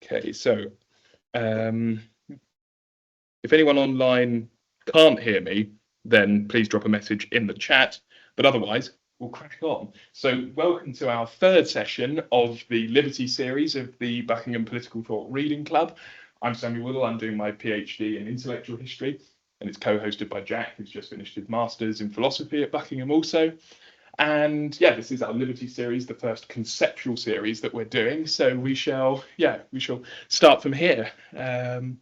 Okay, so um, if anyone online can't hear me, then please drop a message in the chat. But otherwise, we'll crack on. So welcome to our third session of the Liberty series of the Buckingham Political Thought Reading Club. I'm Samuel Woodall. I'm doing my PhD in intellectual history, and it's co-hosted by Jack, who's just finished his master's in philosophy at Buckingham also. And yeah, this is our Liberty series, the first conceptual series that we're doing. So we shall start from here. So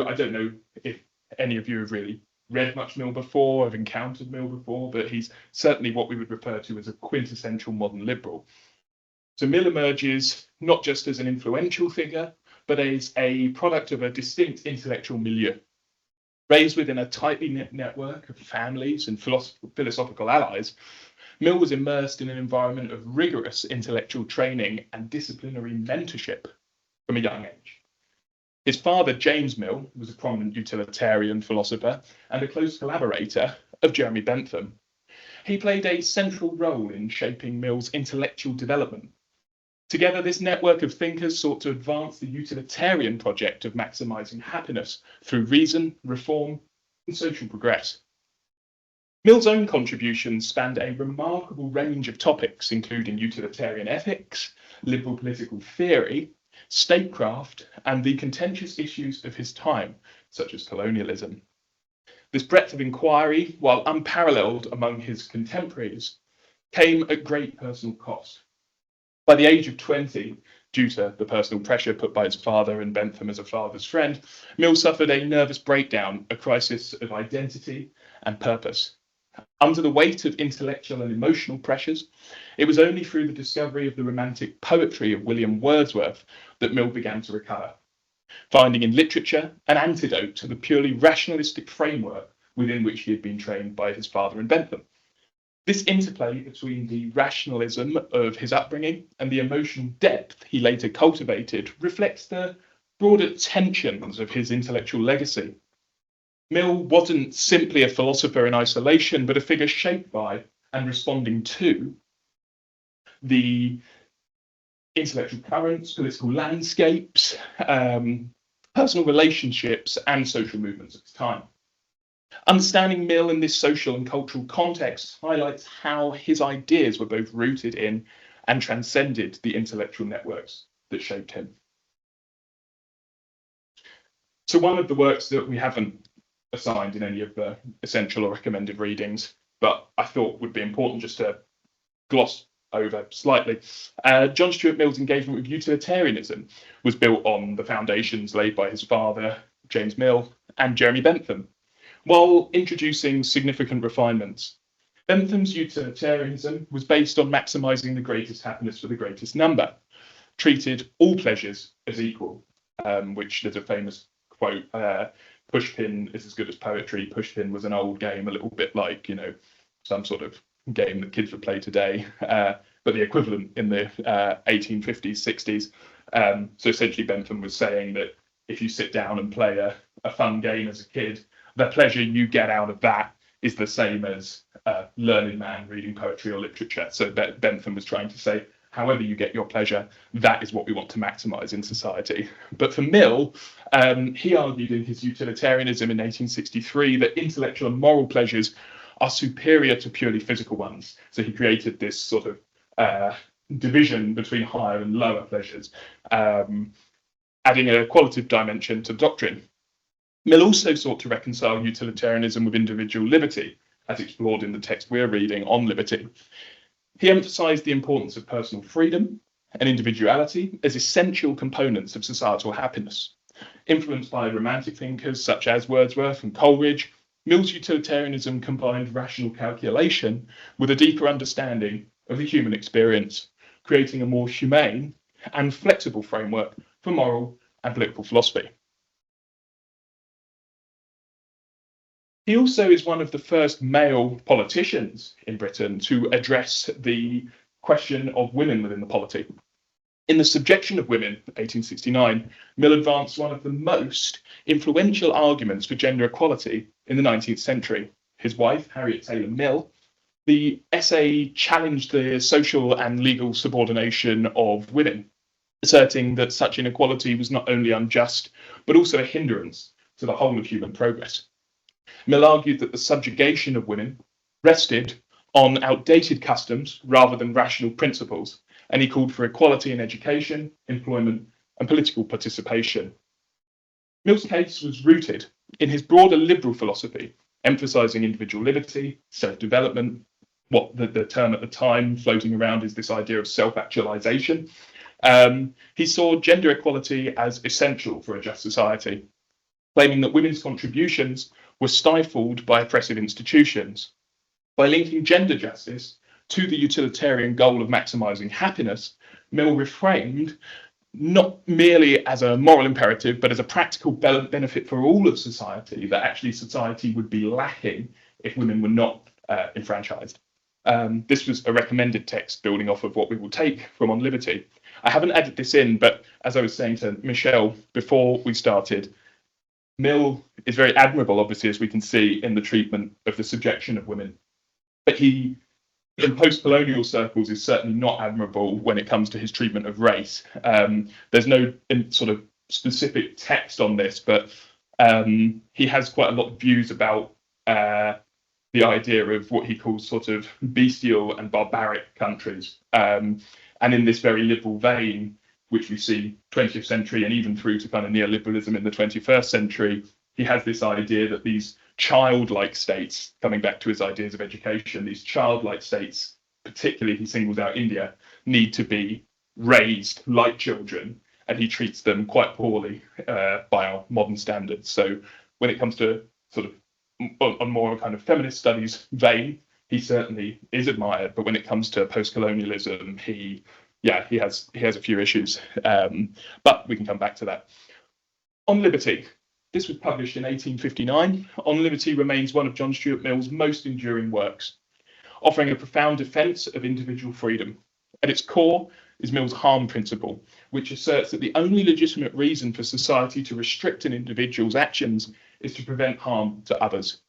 I don't know if any of you have really read much Mill before, have encountered Mill before, but he's certainly what we would refer to as a quintessential modern liberal. So Mill emerges not just as an influential figure, but as a product of a distinct intellectual milieu. Raised within a tightly knit network of families and philosophical allies, Mill was immersed in an environment of rigorous intellectual training and disciplinary mentorship from a young age. His father, James Mill, was a prominent utilitarian philosopher and a close collaborator of Jeremy Bentham. He played a central role in shaping Mill's intellectual development. Together, this network of thinkers sought to advance the utilitarian project of maximizing happiness through reason, reform, and social progress. Mill's own contributions spanned a remarkable range of topics, including utilitarian ethics, liberal political theory, statecraft, and the contentious issues of his time, such as colonialism. This breadth of inquiry, while unparalleled among his contemporaries, came at great personal cost. By the age of 20, due to the personal pressure put by his father and Bentham as a father's friend, Mill suffered a nervous breakdown, a crisis of identity and purpose. Under the weight of intellectual and emotional pressures, it was only through the discovery of the romantic poetry of William Wordsworth that Mill began to recover, finding in literature an antidote to the purely rationalistic framework within which he had been trained by his father and Bentham. This interplay between the rationalism of his upbringing and the emotional depth he later cultivated reflects the broader tensions of his intellectual legacy. Mill wasn't simply a philosopher in isolation, but a figure shaped by and responding to the intellectual currents, political landscapes, personal relationships, and social movements of his time. Understanding Mill in this social and cultural context highlights how his ideas were both rooted in and transcended the intellectual networks that shaped him. So one of the works that we haven't assigned in any of the essential or recommended readings, but I thought would be important just to gloss over slightly, John Stuart Mill's engagement with utilitarianism was built on the foundations laid by his father, James Mill, and Jeremy Bentham, while introducing significant refinements. Bentham's utilitarianism was based on maximizing the greatest happiness for the greatest number, treated all pleasures as equal, which there's a famous quote, pushpin is as good as poetry. Pushpin was an old game, a little bit like, some sort of game that kids would play today, but the equivalent in the 1850s, 60s. So essentially Bentham was saying that if you sit down and play a fun game as a kid, the pleasure you get out of that is the same as a learned man reading poetry or literature. So Bentham was trying to say, however you get your pleasure, that is what we want to maximize in society. But for Mill, he argued in his utilitarianism in 1863 that intellectual and moral pleasures are superior to purely physical ones. So he created this sort of division between higher and lower pleasures, adding a qualitative dimension to doctrine. Mill also sought to reconcile utilitarianism with individual liberty, as explored in the text we're reading on liberty. He emphasized the importance of personal freedom and individuality as essential components of societal happiness. Influenced by romantic thinkers such as Wordsworth and Coleridge, Mill's utilitarianism combined rational calculation with a deeper understanding of the human experience, creating a more humane and flexible framework for moral and political philosophy. He also is one of the first male politicians in Britain to address the question of women within the polity. In The Subjection of Women, 1869, Mill advanced one of the most influential arguments for gender equality in the 19th century. His wife, Harriet Taylor Mill, the essay challenged the social and legal subordination of women. asserting that such inequality was not only unjust, but also a hindrance to the whole of human progress. Mill argued that the subjugation of women rested on outdated customs rather than rational principles, and he called for equality in education, employment, and political participation. Mill's case was rooted in his broader liberal philosophy, emphasizing individual liberty, self-development, what the term at the time floating around is this idea of self-actualization. He saw gender equality as essential for a just society, claiming that women's contributions were stifled by oppressive institutions. By linking gender justice to the utilitarian goal of maximizing happiness, Mill reframed not merely as a moral imperative, but as a practical benefit for all of society, that actually society would be lacking if women were not enfranchised. This was a recommended text building off of what we will take from On Liberty. I haven't added this in, but as I was saying to Michelle before we started, Mill is very admirable, obviously, as we can see in the treatment of the subjection of women. But he, in post-colonial circles, is certainly not admirable when it comes to his treatment of race. There's no sort of specific text on this, but he has quite a lot of views about the idea of what he calls sort of bestial and barbaric countries. And in this very liberal vein, which we see 20th century and even through to kind of neoliberalism in the 21st century, he has this idea that these childlike states, coming back to his ideas of education, these childlike states, particularly he singles out India, need to be raised like children, and he treats them quite poorly by our modern standards. So when it comes to sort of on more kind of feminist studies vein, he certainly is admired, but when it comes to post-colonialism, he has a few issues, but we can come back to that. On Liberty, this was published in 1859. On Liberty remains one of John Stuart Mill's most enduring works, offering a profound defence of individual freedom. At its core is Mill's harm principle, which asserts that the only legitimate reason for society to restrict an individual's actions is to prevent harm to others.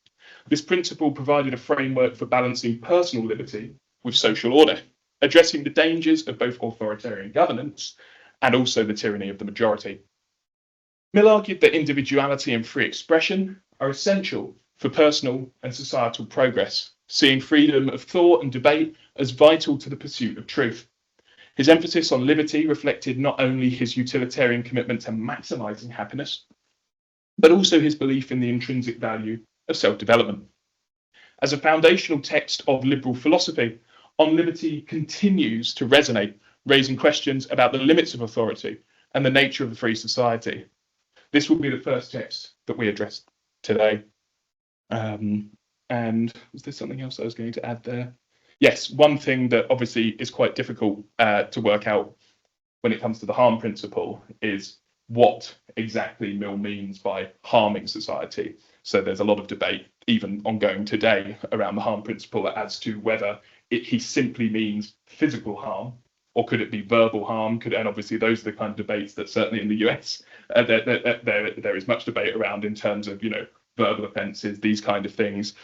This principle provided a framework for balancing personal liberty with social order, addressing the dangers of both authoritarian governance and also the tyranny of the majority. Mill argued that individuality and free expression are essential for personal and societal progress, seeing freedom of thought and debate as vital to the pursuit of truth. His emphasis on liberty reflected not only his utilitarian commitment to maximizing happiness, but also his belief in the intrinsic value of self-development. As a foundational text of liberal philosophy, On Liberty continues to resonate, raising questions about the limits of authority and the nature of a free society. This will be the first text that we address today. And was there something else I was going to add there? Yes, one thing that obviously is quite difficult to work out when it comes to the harm principle is what exactly Mill means by harming society. So there's a lot of debate, even ongoing today, around the harm principle as to whether he simply means physical harm, or could it be verbal harm? And obviously those are the kind of debates that certainly in the US there is much debate around in terms of, verbal offences, these kind of things.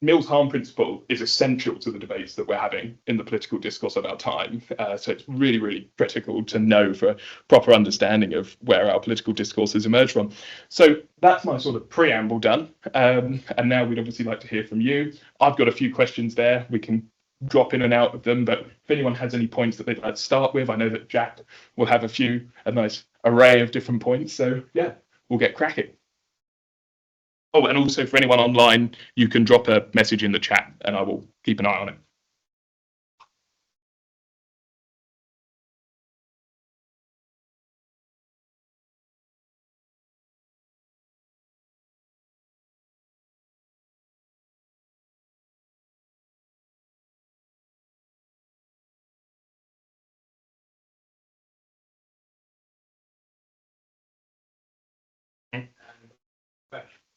Mill's harm principle is essential to the debates that we're having in the political discourse of our time. So it's really, really critical to know for a proper understanding of where our political discourses emerge from. So that's my sort of preamble done. And now we'd obviously like to hear from you. I've got a few questions there. We can drop in and out of them, but if anyone has any points that they'd like to start with, I know that Jack will have a nice array of different points. So yeah, we'll get cracking. Oh, and also for anyone online, you can drop a message in the chat and I will keep an eye on it.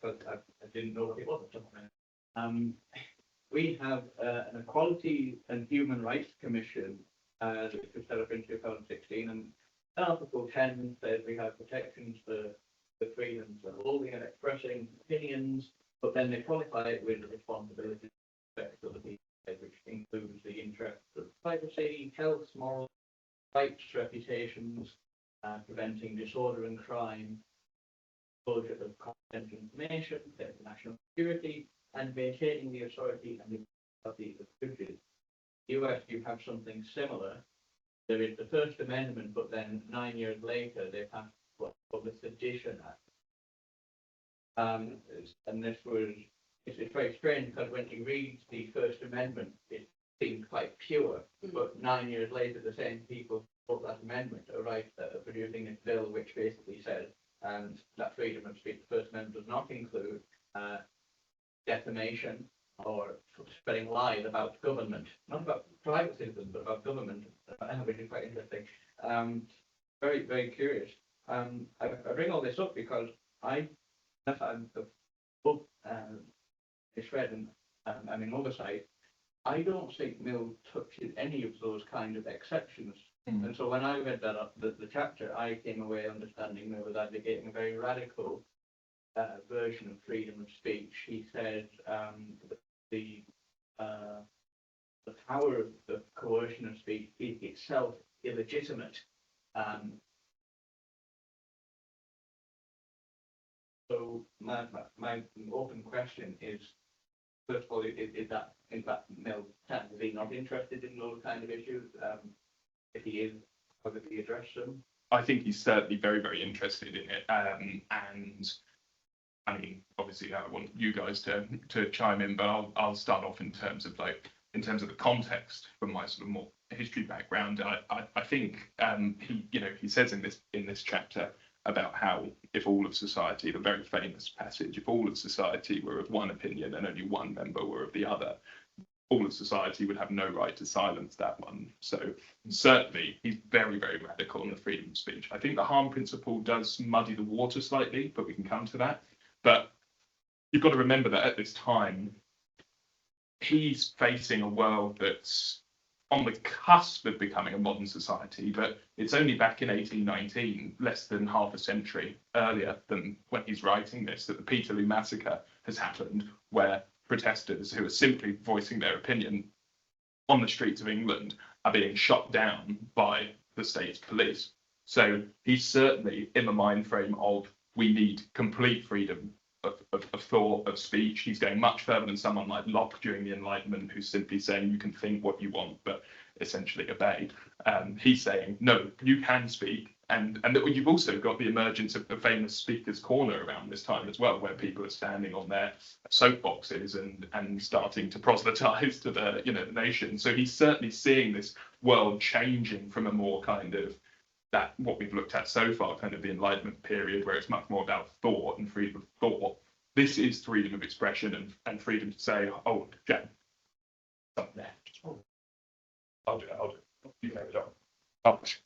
But I didn't know what it was. We have an Equality and Human Rights Commission that was set up in 2016, and Article 10 says we have protections for the freedoms of holding and expressing opinions, but then they qualify it with the responsibility to other people, which includes the interests of privacy, health, moral rights, reputations, preventing disorder and crime, disclosure of confidential information, national security, and maintaining the authority and the judges. In the US, you have something similar. There is the First Amendment, but then 9 years later, they passed what's called the Sedition Act. And this was, it's very strange because when you read the First Amendment, it seems quite pure, but 9 years later, the same people wrote that amendment are producing this bill which basically says that freedom of speech, the First Amendment does not include defamation or spreading lies about government, not about private citizens, but about government, which is quite interesting. Very, very curious. I bring all this up because the book is read and I'm in oversight. I don't think Mill touches any of those kind of exceptions. And so when I read that the chapter, I came away understanding Mill was advocating a very radical version of freedom of speech. He said the power of the coercion of speech is itself illegitimate. So my open question is, first of all, is that Mill is not interested in those kind of issues? If he is, how does he address them? I think he's certainly very, very interested in it. And I mean, obviously, I want you guys to chime in, but I'll start off in terms of the context from my sort of more history background. I think he says in this chapter about how if all of society, the very famous passage, if all of society were of one opinion and only one member were of the other, all of society would have no right to silence that one. So certainly he's very, very radical on the freedom of speech. I think the harm principle does muddy the water slightly, but we can come to that. But you've got to remember that at this time, he's facing a world that's on the cusp of becoming a modern society, but it's only back in 1819, less than half a century earlier than when he's writing this, that the Peterloo Massacre has happened, where protesters who are simply voicing their opinion on the streets of England are being shot down by the state's police. So he's certainly in the mind frame of we need complete freedom of thought, of speech. He's going much further than someone like Locke during the Enlightenment, who's simply saying you can think what you want, but essentially obey. He's saying, no, you can speak. And that you've also got the emergence of the famous Speaker's Corner around this time as well, where people are standing on their soapboxes and starting to proselytize to the nation. So he's certainly seeing this world changing from a more kind of that what we've looked at so far, kind of the Enlightenment period, where it's much more about thought and freedom of thought. This is freedom of expression and freedom to say, oh, Jack, something there. I'll do it. You can have it on. Publish.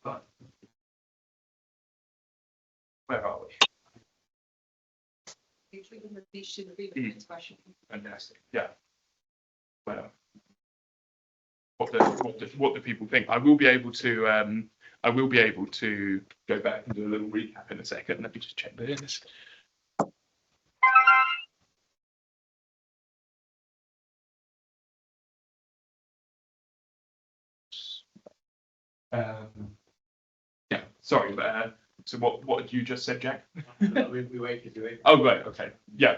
But where are we? Fantastic. Yeah. Well, what do people think? I will be able to go back and do a little recap in a second. Let me just check this. Yeah, sorry. So what had you just said, Jack? we waited. Oh, right. Okay. Yeah.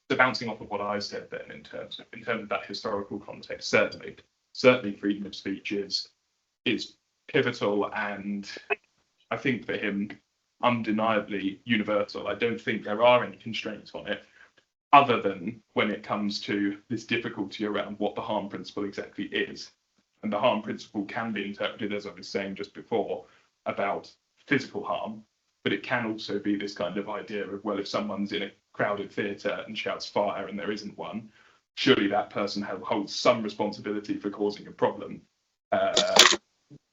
So bouncing off of what I said then, in terms of that historical context, certainly freedom of speech is pivotal, and I think for him undeniably universal. I don't think there are any constraints on it. other than when it comes to this difficulty around what the harm principle exactly is. And the harm principle can be interpreted, as I was saying just before, about physical harm, but it can also be this kind of idea of, well, if someone's in a crowded theatre and shouts fire and there isn't one, surely that person holds some responsibility for causing a problem,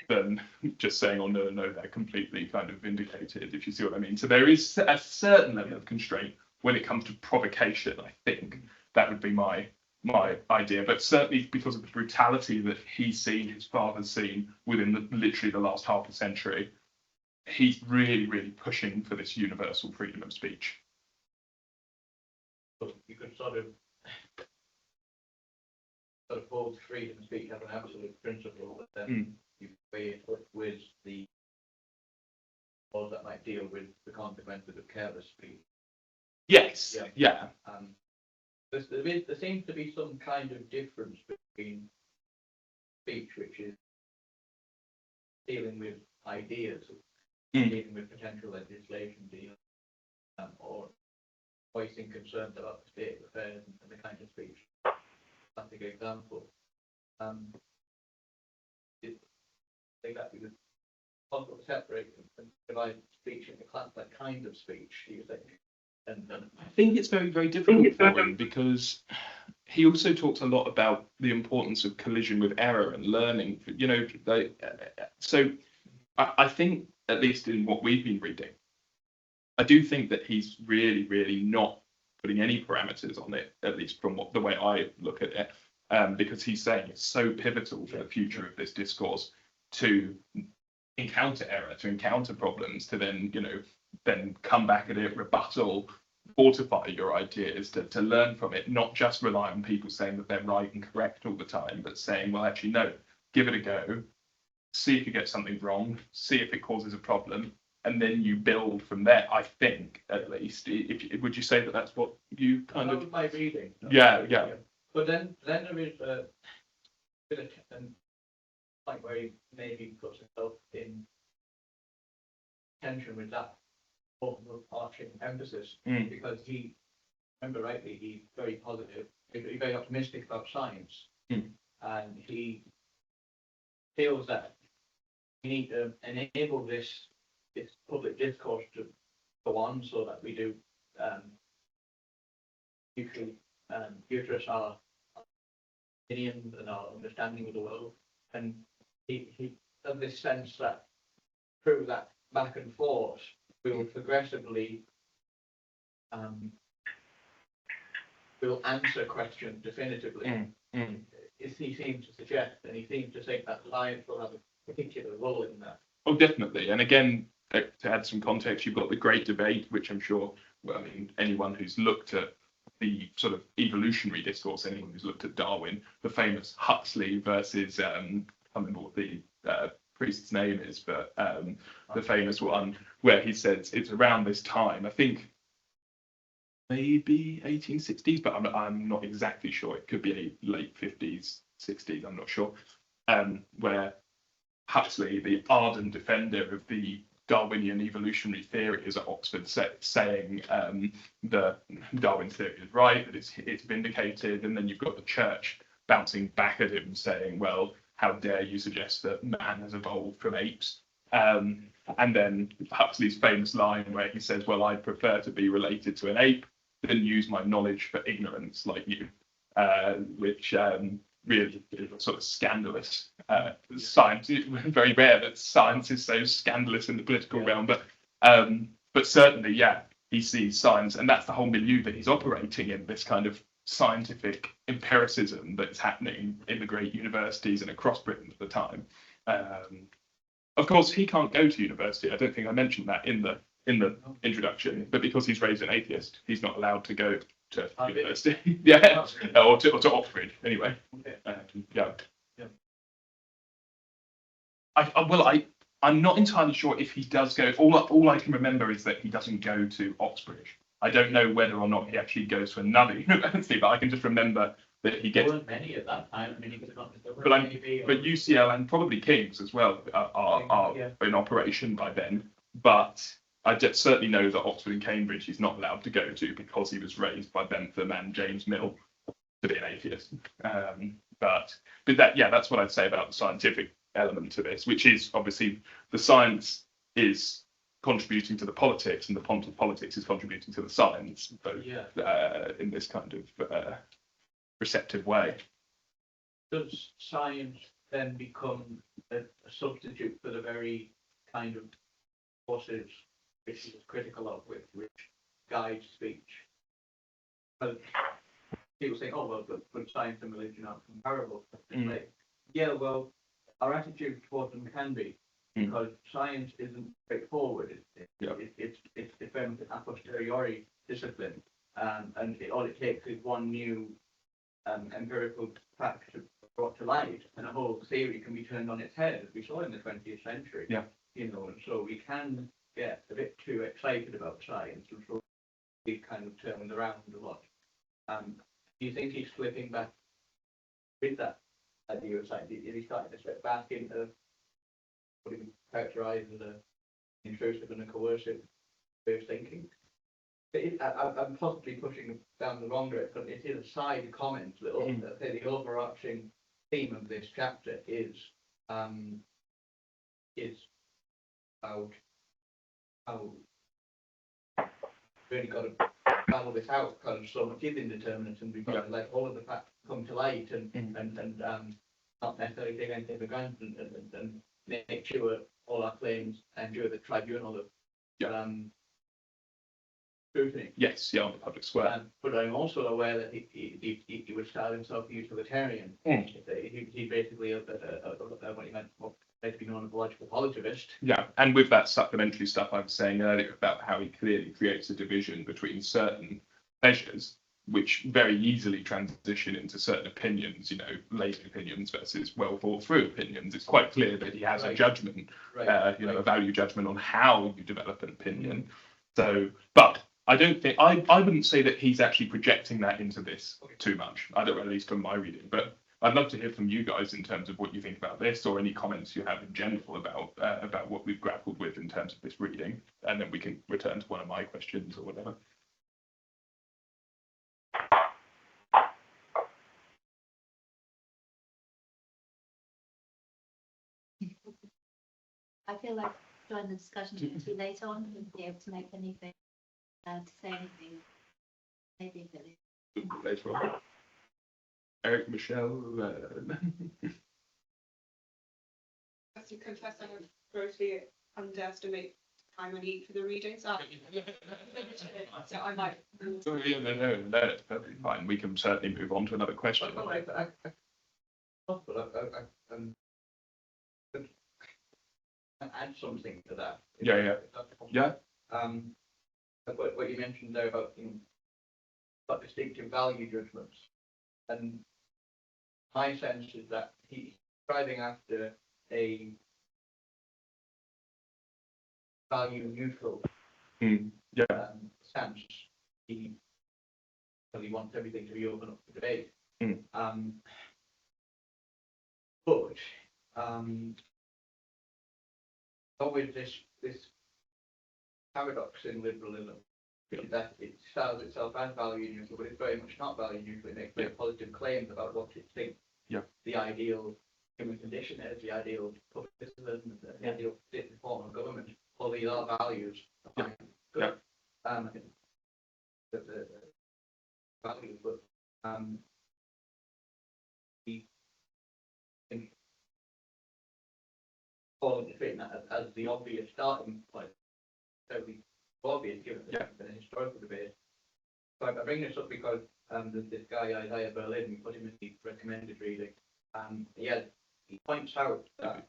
than just saying, oh, no, they're completely kind of vindicated, if you see what I mean. So there is a certain level of constraint when it comes to provocation, I think. That would be my idea, but certainly because of the brutality that he's seen, his father's seen within literally the last half a century, he's really, really pushing for this universal freedom of speech. You could sort of hold freedom of speech as an absolute principle, but then you weigh it up with the laws that might deal with the consequences of careless speech. Yes, yeah. There seems to be some kind of difference between speech, which is dealing with ideas, dealing with potential legislation, or voicing concerns about the state of affairs and the kind of speech. Classic example. I think that we would possible to separate and divide speech into that kind of speech. Do you think? I think it's very, very difficult for him because he also talks a lot about the importance of collision with error and learning. So I think, at least in what we've been reading, I do think that he's really, really not putting any parameters on it, at least from the way I look at it, because he's saying it's so pivotal for the future of this discourse to encounter error, to encounter problems, to then come back at it, rebuttal, fortify your ideas, to learn from it, not just rely on people saying that they're right and correct all the time, but saying, well, actually, no, give it a go, see if you get something wrong, see if it causes a problem, and then you build from there, I think, at least. Would you say that that's what you kind of... That was my reading. Yeah. But then there is a point where he maybe puts himself in tension with that overarching emphasis, because remember rightly, he's very positive, he's very optimistic about science, and he feels that we need to enable this public discourse to go on so that we do buttress our opinions and our understanding of the world. And he has this sense that through that back and forth, we will progressively will answer questions definitively. He seems to suggest, and he seems to think that science will have a particular role in that. Oh, definitely. And again, to add some context, you've got the Great Debate, which I'm sure, anyone who's looked at the sort of evolutionary discourse, anyone who's looked at Darwin, the famous Huxley versus, I can't remember what the priest's name is, but the famous one where he says it's around this time, I think maybe 1860s, but I'm not exactly sure. It could be late 50s, 60s, I'm not sure, where Huxley, the ardent defender of the Darwinian evolutionary theory, is at Oxford saying the Darwin's theory is right, that it's vindicated, and then you've got the church bouncing back at him saying, well, how dare you suggest that man has evolved from apes? And then Huxley's famous line where he says, well, I'd prefer to be related to an ape than use my knowledge for ignorance like you, which really is a sort of scandalous science. It's very rare that science is so scandalous in the political realm, but certainly, yeah, he sees science, and that's the whole milieu that he's operating in, this kind of scientific empiricism that's happening in the great universities and across Britain at the time. Of course, he can't go to university. I don't think I mentioned that in the introduction, but because he's raised an atheist, he's not allowed to go to university. Yeah, or to Oxford anyway. Yeah. I'm not entirely sure if he does go. All I can remember is that he doesn't go to Oxbridge. I don't know whether or not he actually goes to another university, but I can just remember that he gets. There weren't many at that time. I mean, but UCL and probably King's as well are in operation by then. But I certainly know that Oxford and Cambridge he's not allowed to go to because he was raised by Bentham and James Mill to be an atheist. But that's what I'd say about the scientific element to this, which is obviously the science is contributing to the politics and the politics is contributing to the science, both in this kind of receptive way. Does science then become a substitute for the very kind of forces which is critical of, which guide speech? But people say, oh, well, but science and religion are comparable. Like, yeah, well, our attitude towards them can be, because science isn't straightforward. It's very much an a posteriori discipline, and all it takes is one new empirical fact to brought to light, and a whole theory can be turned on its head, as we saw in the 20th century. And so we can get a bit too excited about science, and so we kind of turned around a lot. Do you think he's slipping back with that idea of science? Is he starting to slip back into what he characterised as an intrusive and a coercive way of thinking? I'm possibly pushing down the wrong direction, but it is a side comment. The overarching theme of this chapter is about how we've really got to battle this out, because so much is indeterminate, and we've got to let all of the facts come to light and not necessarily take anything for granted and make sure all our claims endure the tribunal of scrutiny. Yes, on the public square. But I'm also aware that he would style himself a utilitarian. He basically what he meant to be known as a logical positivist. Yeah, and with that supplementary stuff I was saying earlier about how he clearly creates a division between certain measures, which very easily transition into certain opinions, lazy opinions versus well thought through opinions. It's quite clear that he has a judgment, a value judgment on how you develop an opinion. So, but I don't think I wouldn't say that he's actually projecting that into this too much. I don't, at least from my reading, but I'd love to hear from you guys in terms of what you think about this, or any comments you have in general about what we've grappled with in terms of this reading, and then we can return to one of my questions or whatever. I feel like join the discussion a bit too late on and be able to make anything, to say anything, maybe a bit later on. Eric, Michelle. I have to confess I have grossly underestimate time I need for the readings. So I might. No, it's perfectly fine. We can certainly move on to another question. Add something to that. Yeah. What you mentioned there about distinctive value judgments, and my sense is that he's striving after a value neutral stance. He wants everything to be open up for debate. But always this paradox in liberalism, that it styles itself as value neutral, but it's very much not value neutral. It makes very positive claims about what it thinks the ideal human condition is, the ideal public citizen, the ideal form of government. All these are values. The values, but all of the treating that as the obvious starting point, totally obvious given the historical debate. So I bring this up because there's this guy Isaiah Berlin, we put him in the recommended reading, he points out that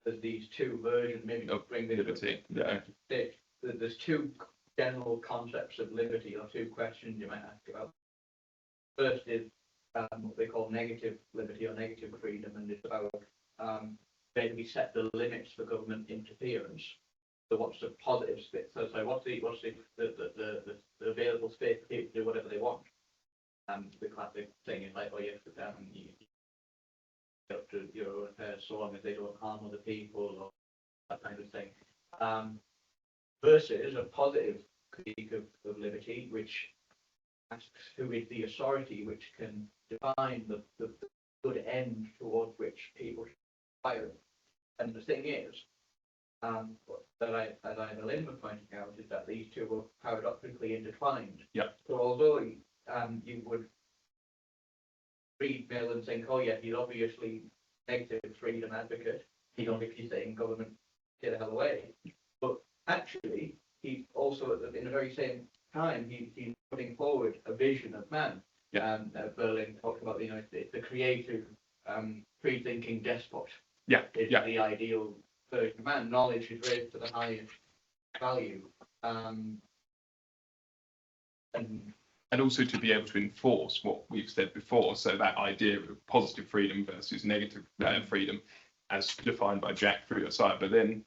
there's these two versions, maybe not bring this liberty. There's two general concepts of liberty, or two questions you might ask about. First is what they call negative liberty or negative freedom, and it's about basically set the limits for government interference. So what's the positive space? So what's the available space for people to do whatever they want? The classic thing is like, you get up to your own affairs so long as they don't harm other people, or that kind of thing. versus a positive critique of liberty, which asks who is the authority which can define the good end towards which people should aspire. And the thing is, that I Belinda pointing out is that these two were paradoxically intertwined. Yeah. So although you would read Mill and think, oh yeah, he's obviously negative freedom advocate, he's obviously saying government get the hell away. But actually, he's also in the very same time he's putting forward a vision of man. Yeah. Berlin talked about the creative, free-thinking despot. Yeah. Is Yeah. the ideal version of man. Knowledge is raised to the highest value. And also to be able to enforce what we've said before. So that idea of positive freedom versus negative freedom, as defined by Jack through Berlin,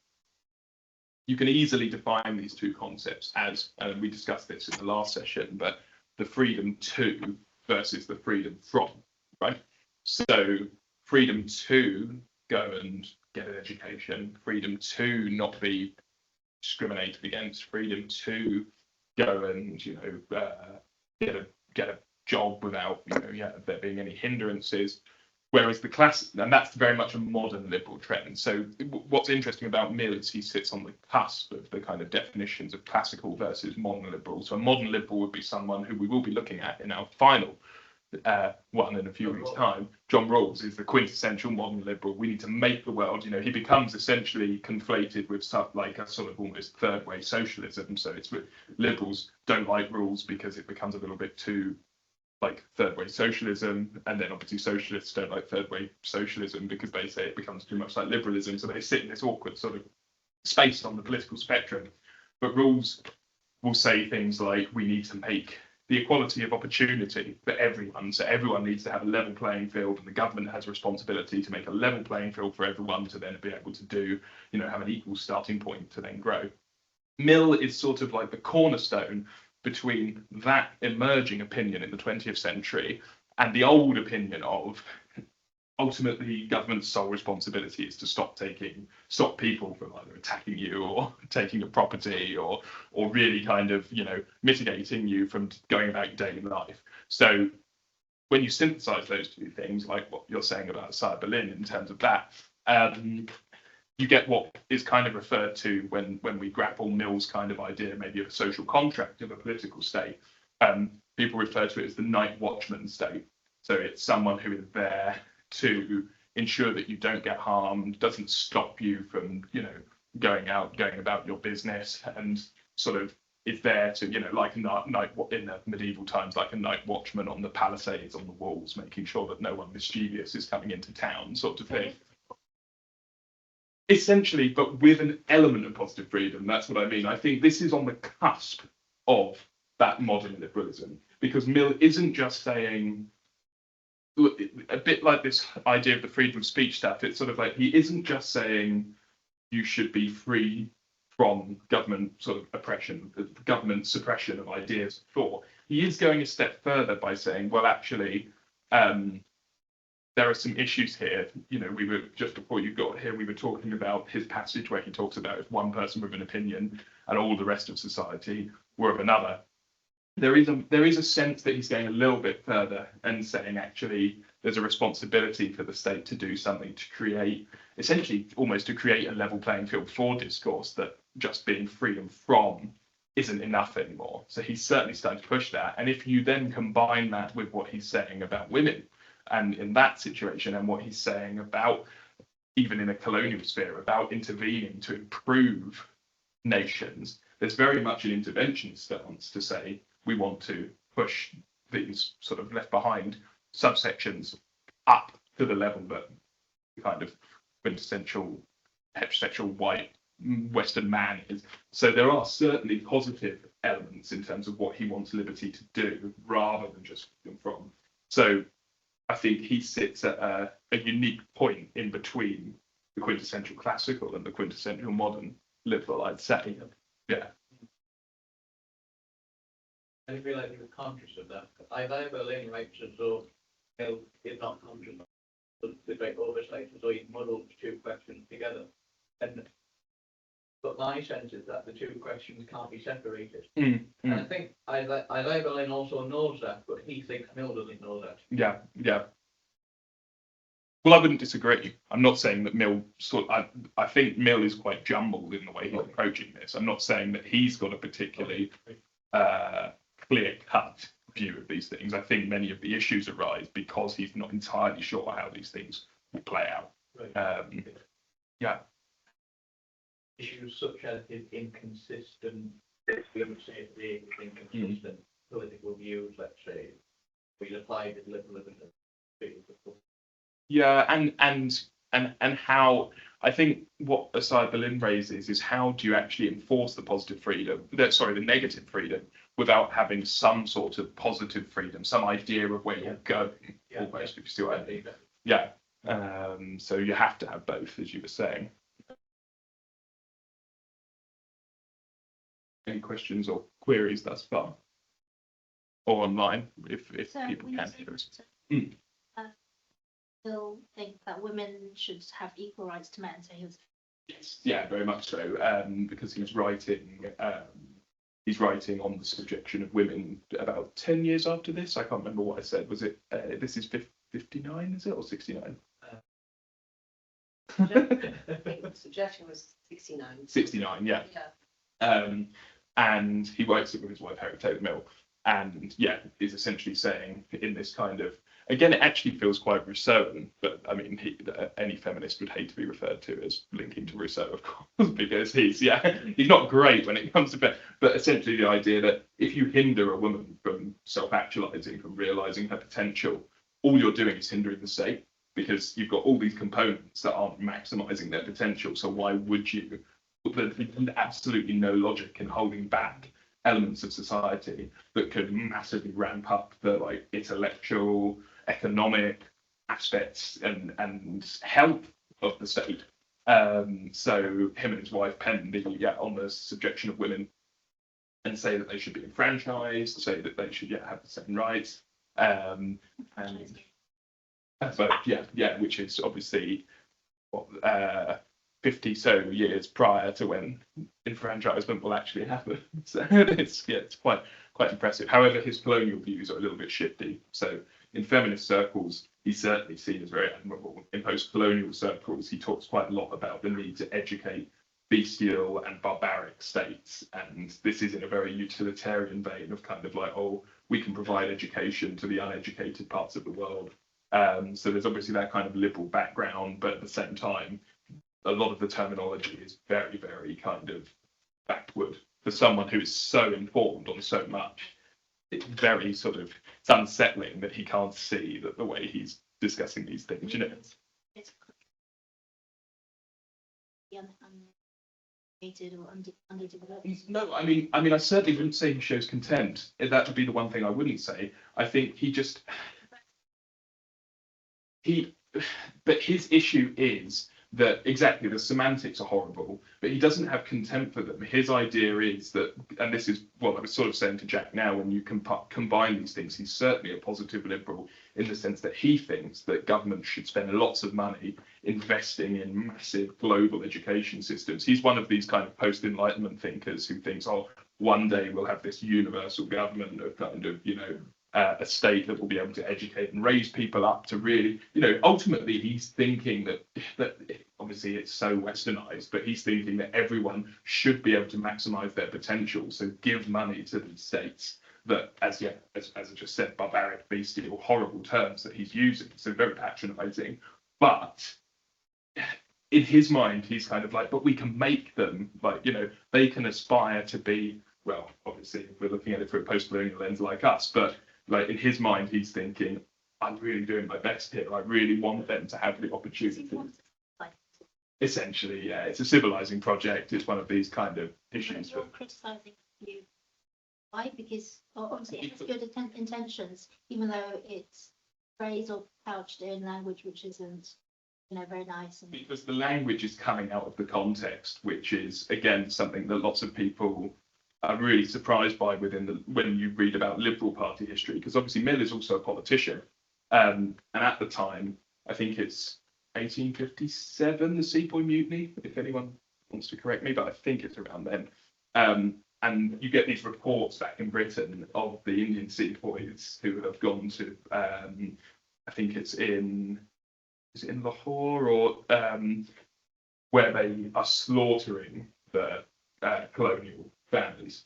you can easily define these two concepts as, and we discussed this in the last session, but the freedom to versus the freedom from, right? So freedom to go and get an education, freedom to not be discriminated against, freedom to go and get a job without there being any hindrances. Whereas the class, and that's very much a modern liberal trend. So what's interesting about Mill is he sits on the cusp of the kind of definitions of classical versus modern liberal. So a modern liberal would be someone who we will be looking at in our final one in a few weeks' time. John Rawls is the quintessential modern liberal. We need to make the world, he becomes essentially conflated with stuff like a sort of almost third way socialism. So it's liberals don't like rules because it becomes a little bit too like third way socialism, and then obviously socialists don't like third way socialism because they say it becomes too much like liberalism. So they sit in this awkward sort of space on the political spectrum. But Rawls will say things like we need to make the equality of opportunity for everyone. So everyone needs to have a level playing field, and the government has a responsibility to make a level playing field for everyone to then be able to do, have an equal starting point to then grow. Mill is sort of like the cornerstone between that emerging opinion in the 20th century and the old opinion of ultimately government's sole responsibility is to stop people from either attacking you or taking your property or really kind of mitigating you from going about your daily life. So when you synthesize those two things, like what you're saying about Berlin in terms of that, you get what is kind of referred to when we grapple Mill's kind of idea maybe of a social contract of a political state. People refer to it as the night watchman state. So it's someone who is there to ensure that you don't get harmed, doesn't stop you from, going about your business, and sort of is there to, like in the medieval times, like a night watchman on the palisades on the walls, making sure that no one mischievous is coming into town, sort of thing. Essentially, but with an element of positive freedom. That's what I mean. I think this is on the cusp of that modern liberalism, because Mill isn't just saying, look, a bit like this idea of the freedom of speech stuff. It's sort of like he isn't just saying you should be free from government sort of oppression, government suppression of ideas of thought. He is going a step further by saying, well, actually, there are some issues here. We were just before you got here, we were talking about his passage where he talks about if one person with an opinion and all the rest of society were of another. There is a sense that he's going a little bit further and saying actually there's a responsibility for the state to do something to create, essentially almost to create a level playing field for discourse, that just being freedom from isn't enough anymore. So he's certainly starting to push that. And if you then combine that with what he's saying about women, and in that situation, and what he's saying about, even in a colonial sphere, about intervening to improve nations, there's very much an interventionist stance to say we want to push these sort of left behind subsections up to the level that kind of quintessential heterosexual white Western man is. So there are certainly positive elements in terms of what he wants liberty to do rather than just freedom from. So I think he sits at a unique point in between the quintessential classical and the quintessential modern liberal, I'd say. Yeah. I feel like he was conscious of that. Berlin writes as though Mill is not conscious of the great oversight, as though he muddled two questions together. And but my sense is that the two questions can't be separated. Mm, And I mm. think Iberlin also knows that, but he thinks Mill doesn't know that. Yeah, yeah. Well, I wouldn't disagree. I'm not saying that Mill I think Mill is quite jumbled in the way he's approaching this. I'm not saying that he's got a particularly clear-cut view of these things. I think many of the issues arise because he's not entirely sure how these things will play out. Right. Yeah. Issues such as his inconsistent, we would say today, his inconsistent political views, let's say, we applied his liberalism. Yeah, and how I think what Aside Berlin raises is how do you actually enforce the positive freedom, the negative freedom, without having some sort of positive freedom, some idea of where you're going, almost, if you see what I mean. Yeah. So you have to have both, as you were saying. Any questions or queries thus far? Or online, if So people when you can say hear us. Still think that women should have equal rights to men, so he was. Yes, yeah, very much so. Because he's writing on the subjection of women about 10 years after this. I can't remember what I said. Was it this is 59, is it, or 69? I think the suggestion was 69. 69, yeah. Yeah. And he writes it with his wife Harriet Taylor Mill, and yeah, is essentially saying in this kind of, again, it actually feels quite Rousseauan, but I mean, any feminist would hate to be referred to as linking to Rousseau, of course, because he's not great when it comes to that. But essentially, the idea that if you hinder a woman from self-actualizing, from realizing her potential, all you're doing is hindering the state, because you've got all these components that aren't maximizing their potential. So why would you? There's absolutely no logic in holding back elements of society that could massively ramp up the like intellectual, economic aspects and health of the state. So him and his wife pen on the subjection of women and say that they should be enfranchised, say that they should have the same rights. Which is obviously what 50 so years prior to when enfranchisement will actually happen. So it's quite impressive. However, his colonial views are a little bit shifty. So in feminist circles, he's certainly seen as very admirable. In post-colonial circles, he talks quite a lot about the need to educate bestial and barbaric states. And this is in a very utilitarian vein of kind of like, oh, we can provide education to the uneducated parts of the world. So there's obviously that kind of liberal background, but at the same time, a lot of the terminology is very, very kind of backward for someone who is so informed on so much. It's very it's unsettling that he can't see that the way he's discussing these things, you know. It's or underdeveloped. No, I mean, I certainly wouldn't say he shows contempt. That would be the one thing I wouldn't say. I think but his issue is that exactly the semantics are horrible, but he doesn't have contempt for them. His idea is that, and this is what I was sort of saying to Jack now, when you combine these things, he's certainly a positive liberal in the sense that he thinks that government should spend lots of money investing in massive global education systems. He's one of these kind of post-Enlightenment thinkers who thinks, oh, one day we'll have this universal government of kind of, a state that will be able to educate and raise people up to really, ultimately he's thinking that obviously it's so westernized, but he's thinking that everyone should be able to maximize their potential. So give money to these states that, as I just said, barbaric, bestial, horrible terms that he's using. So very patronizing. But in his mind, he's kind of like, but we can make them like, they can aspire to be, well, obviously we're looking at it through a post-colonial lens like us, but like in his mind, he's thinking, I'm really doing my best here. I really want them to have the opportunity. Essentially, yeah, it's a civilizing project. It's one of these kind of issues. You're criticizing you. Why? Because obviously it has good intentions, even though it's phrased or couched in language which isn't, very nice. Because the language is coming out of the context, which is, again, something that lots of people are really surprised by when you read about Liberal Party history, because obviously Mill is also a politician. And at the time, I think it's 1857, the Sepoy Mutiny, if anyone wants to correct me, but I think it's around then. And you get these reports back in Britain of the Indian sepoys who have gone to, I think it's in, is it in Lahore or where they are slaughtering the colonial families,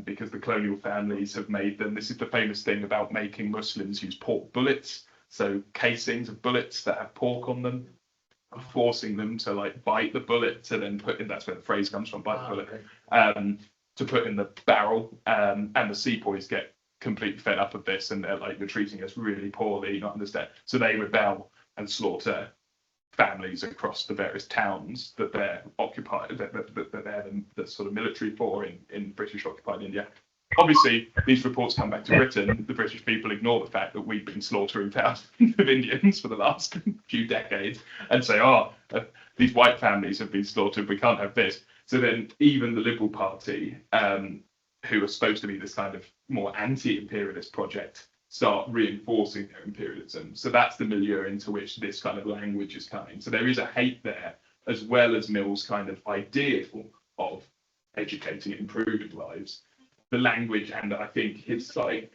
because the colonial families have made them. This is the famous thing about making Muslims use pork bullets, so casings of bullets that have pork on them, forcing them to like bite the bullet to then put in. That's where the phrase comes from, bite the bullet. To put in the barrel, and the sepoys get completely fed up of this, and they're like, "You're treating us really poorly, not understand." So they rebel and slaughter families across the various towns that they're occupied, that they're the sort of military for in British occupied India. Obviously, these reports come back to Britain. The British people ignore the fact that we've been slaughtering thousands of Indians for the last few decades and say, "Oh, these white families have been slaughtered. We can't have this." So then even the Liberal Party, who are supposed to be this kind of more anti-imperialist project, start reinforcing their imperialism. So that's the milieu into which this kind of language is coming. So there is a hate there, as well as Mill's kind of ideal of educating and improving lives. The language, and I think his like,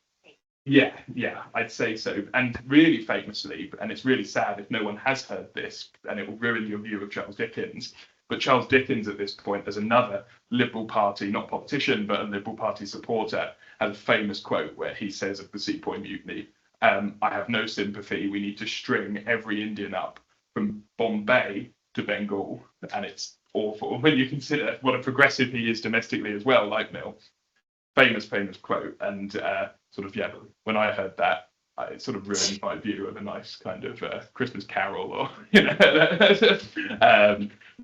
yeah, I'd say so. And really famously, and it's really sad if no one has heard this, and it will ruin your view of Charles Dickens. But Charles Dickens at this point, as another Liberal Party, not politician, but a Liberal Party supporter, has a famous quote where he says of the Sepoy Mutiny, "I have no sympathy. We need to string every Indian up from Bombay to Bengal." And it's awful when you consider what a progressive he is domestically as well, like Mill. Famous quote. And sort of, yeah, when I heard that, it sort of ruined my view of a nice kind of Christmas Carol, or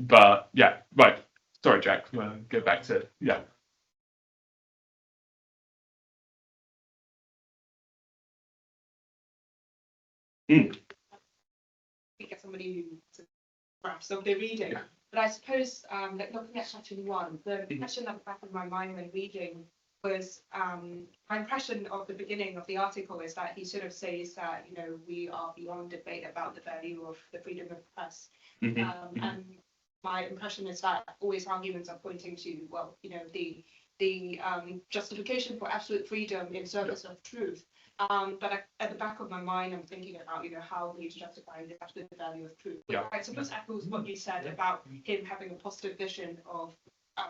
but yeah, right. Sorry, Jack. Go back to I think as somebody who graphs of the reading, but I suppose like looking at section 1, the question at the back of my mind when reading was my impression of the beginning of the article is that he sort of says that, you know, we are beyond debate about the value of the freedom of press. And my impression is that all his arguments are pointing to, well, you know, the justification for absolute freedom in service of truth. But at the back of my mind, I'm thinking about, you know, how he's justifying the absolute value of truth. Yeah. I suppose echoes what you said about him having a positive vision of,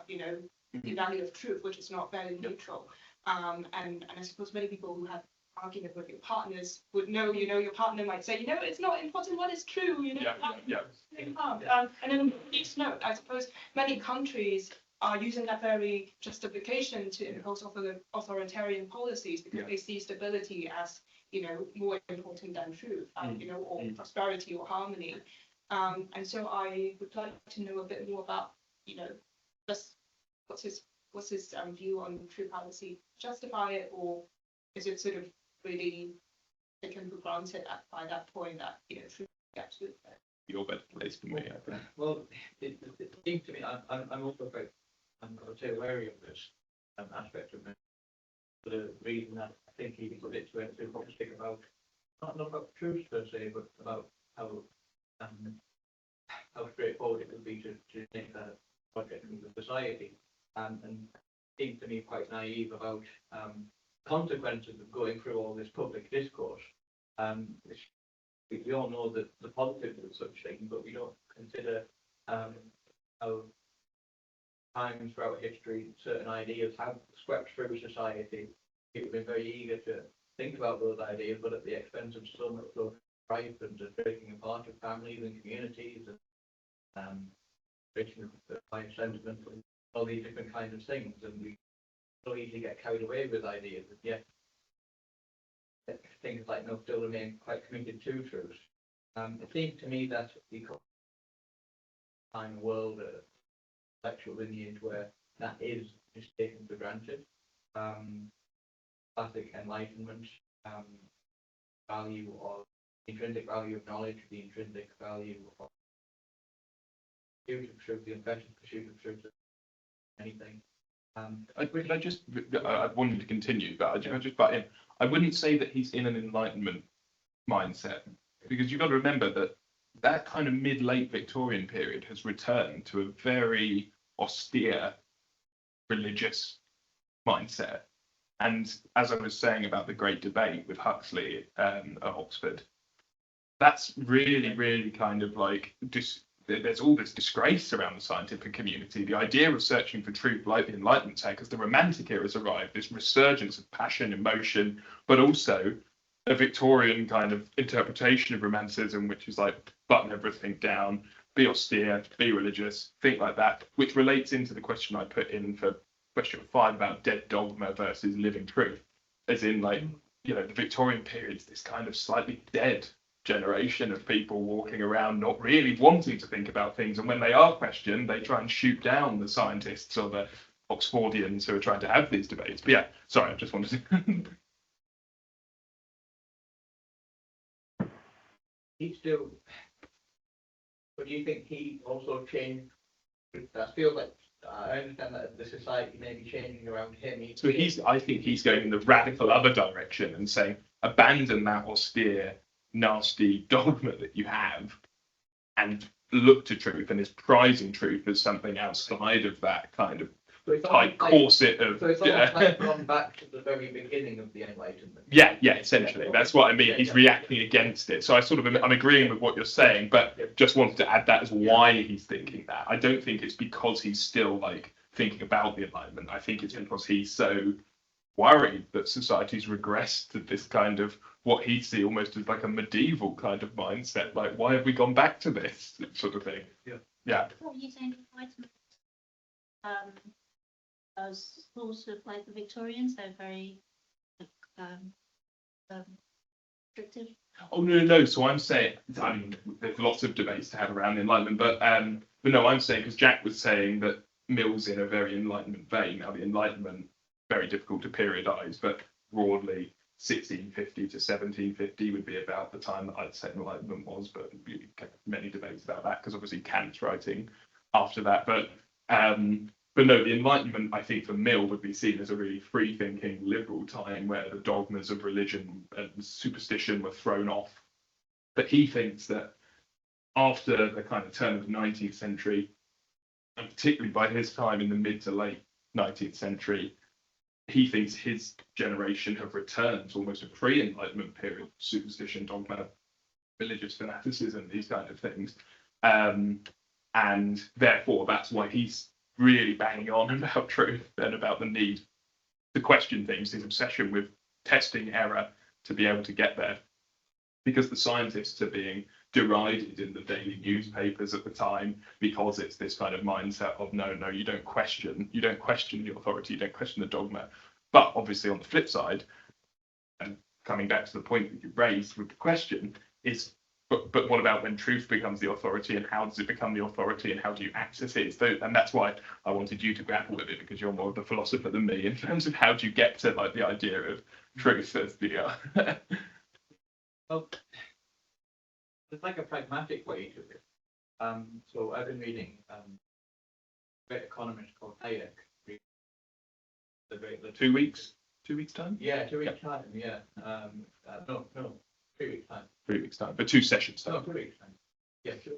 you know, the value of truth, which is not very neutral. And I suppose many people who have argument with your partners would know, you know, your partner might say, you know, it's not important what is true, you know. And then on this note, I suppose many countries are using that very justification to impose authoritarian policies because they see stability as, you know, more important than truth, you know, or prosperity or harmony. And so I would like to know a bit more about, you know, just what's his view on true policy? Justify it, or is it sort of really taken for granted by that point that, you know, true absolute? You're better placed for me, I think. Well, it seems to me I'm also very, I'm going to say, wary of this aspect of it, for the reason that I think he was a bit too optimistic about not about truth per se, but about how straightforward it would be to make that project into society, and it seems to me quite naive about consequences of going through all this public discourse. We all know that the positives of such things, but we don't consider how times throughout history certain ideas have swept through society. People have been very eager to think about those ideas, but at the expense of so much of strife and the breaking apart of families and communities, and breaking of sentiment, and all these different kinds of things. And we so easily get carried away with ideas, but yet things like Mill still remain quite committed to truth. It seems to me that the time world, intellectual lineage where that is just taken for granted. Classic Enlightenment, value of intrinsic value of knowledge, the intrinsic value of pursuit of truth, the unfettered pursuit of truth, anything. I wanted to continue, but I just butt in. I wouldn't say that he's in an Enlightenment mindset, because you've got to remember that kind of mid-late Victorian period has returned to a very austere religious mindset. And as I was saying about the great debate with Huxley at Oxford, that's really, really kind of like there's all this disgrace around the scientific community. The idea of searching for truth like the Enlightenment had, because the Romantic era has arrived, this resurgence of passion, emotion, but also a Victorian kind of interpretation of Romanticism, which is like button everything down, be austere, be religious, think like that, which relates into the question I put in for question 5 about dead dogma versus living truth. As in, like, you know, the Victorian period's this kind of slightly dead generation of people walking around not really wanting to think about things, and when they are questioned, they try and shoot down the scientists or the Oxfordians who are trying to have these debates. But yeah, sorry, I just wanted to. He still, but do you think he also changed? That feels like I understand that the society may be changing around him. So I think he's going in the radical other direction and saying, abandon that austere, nasty dogma that you have and look to truth, and is prizing truth as something outside of that kind of tight corset of. So it's almost like gone back to the very beginning of the Enlightenment. Yeah, essentially. That's what I mean. He's reacting against it. So I'm agreeing with what you're saying, but just wanted to add that as why he's thinking that. I don't think it's because he's still like thinking about the Enlightenment. I think it's because he's so worried that society's regressed to this kind of what he'd see almost as like a medieval kind of mindset. Like, why have we gone back to this sort of thing? Yeah. What were you saying, Enlightenment? As sort of like the Victorians, they're very restrictive. Oh no. So I'm saying, I mean, there's lots of debates to have around the Enlightenment, but no, I'm saying, because Jack was saying that Mill's in a very Enlightenment vein. Now the Enlightenment, very difficult to periodize, but broadly 1650 to 1750 would be about the time that I'd say Enlightenment was, but many debates about that because obviously Kant's writing after that. But no, the Enlightenment, I think, for Mill would be seen as a really free-thinking, liberal time where the dogmas of religion and superstition were thrown off. But he thinks that after the kind of turn of the 19th century, and particularly by his time in the mid to late 19th century, he thinks his generation have returned to almost a pre-Enlightenment period, superstition, dogma, religious fanaticism, these kind of things. And therefore, that's why he's really banging on about truth and about the need to question things, his obsession with testing error to be able to get there. Because the scientists are being derided in the daily newspapers at the time, because it's this kind of mindset of no, you don't question the authority, you don't question the dogma. But obviously on the flip side, and coming back to the point that you raised with the question, is but what about when truth becomes the authority, and how does it become the authority, and how do you access it? And that's why I wanted you to grapple with it, because you're more of a philosopher than me in terms of how do you get to like the idea of truth as the Well, there's like a pragmatic way to it. So I've been reading a great economist called Hayek. The 2 weeks? 2 weeks time? Yeah, 2 weeks time. Yeah. No, 3 weeks time. 3 weeks time, but 2 sessions time. No, 3 weeks time. Yeah, 3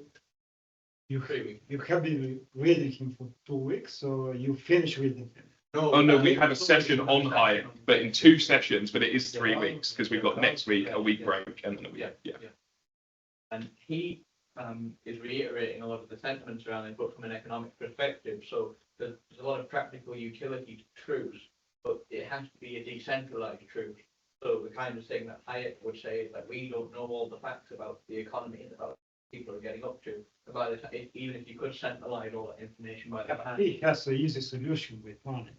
weeks. You have been reading him for 2 weeks, so you finish reading him. No, we have a session on Hayek, but in 2 sessions, but it is 3 weeks because we've got next week a week break and then yeah. And he is reiterating a lot of the sentiments around it, but from an economic perspective. So there's a lot of practical utility to truths, but it has to be a decentralized truth. So the kind of thing that Hayek would say is that we don't know all the facts about the economy and about what people are getting up to. And by the time, even if you could centralize all that information by the time. He has an easy solution with money.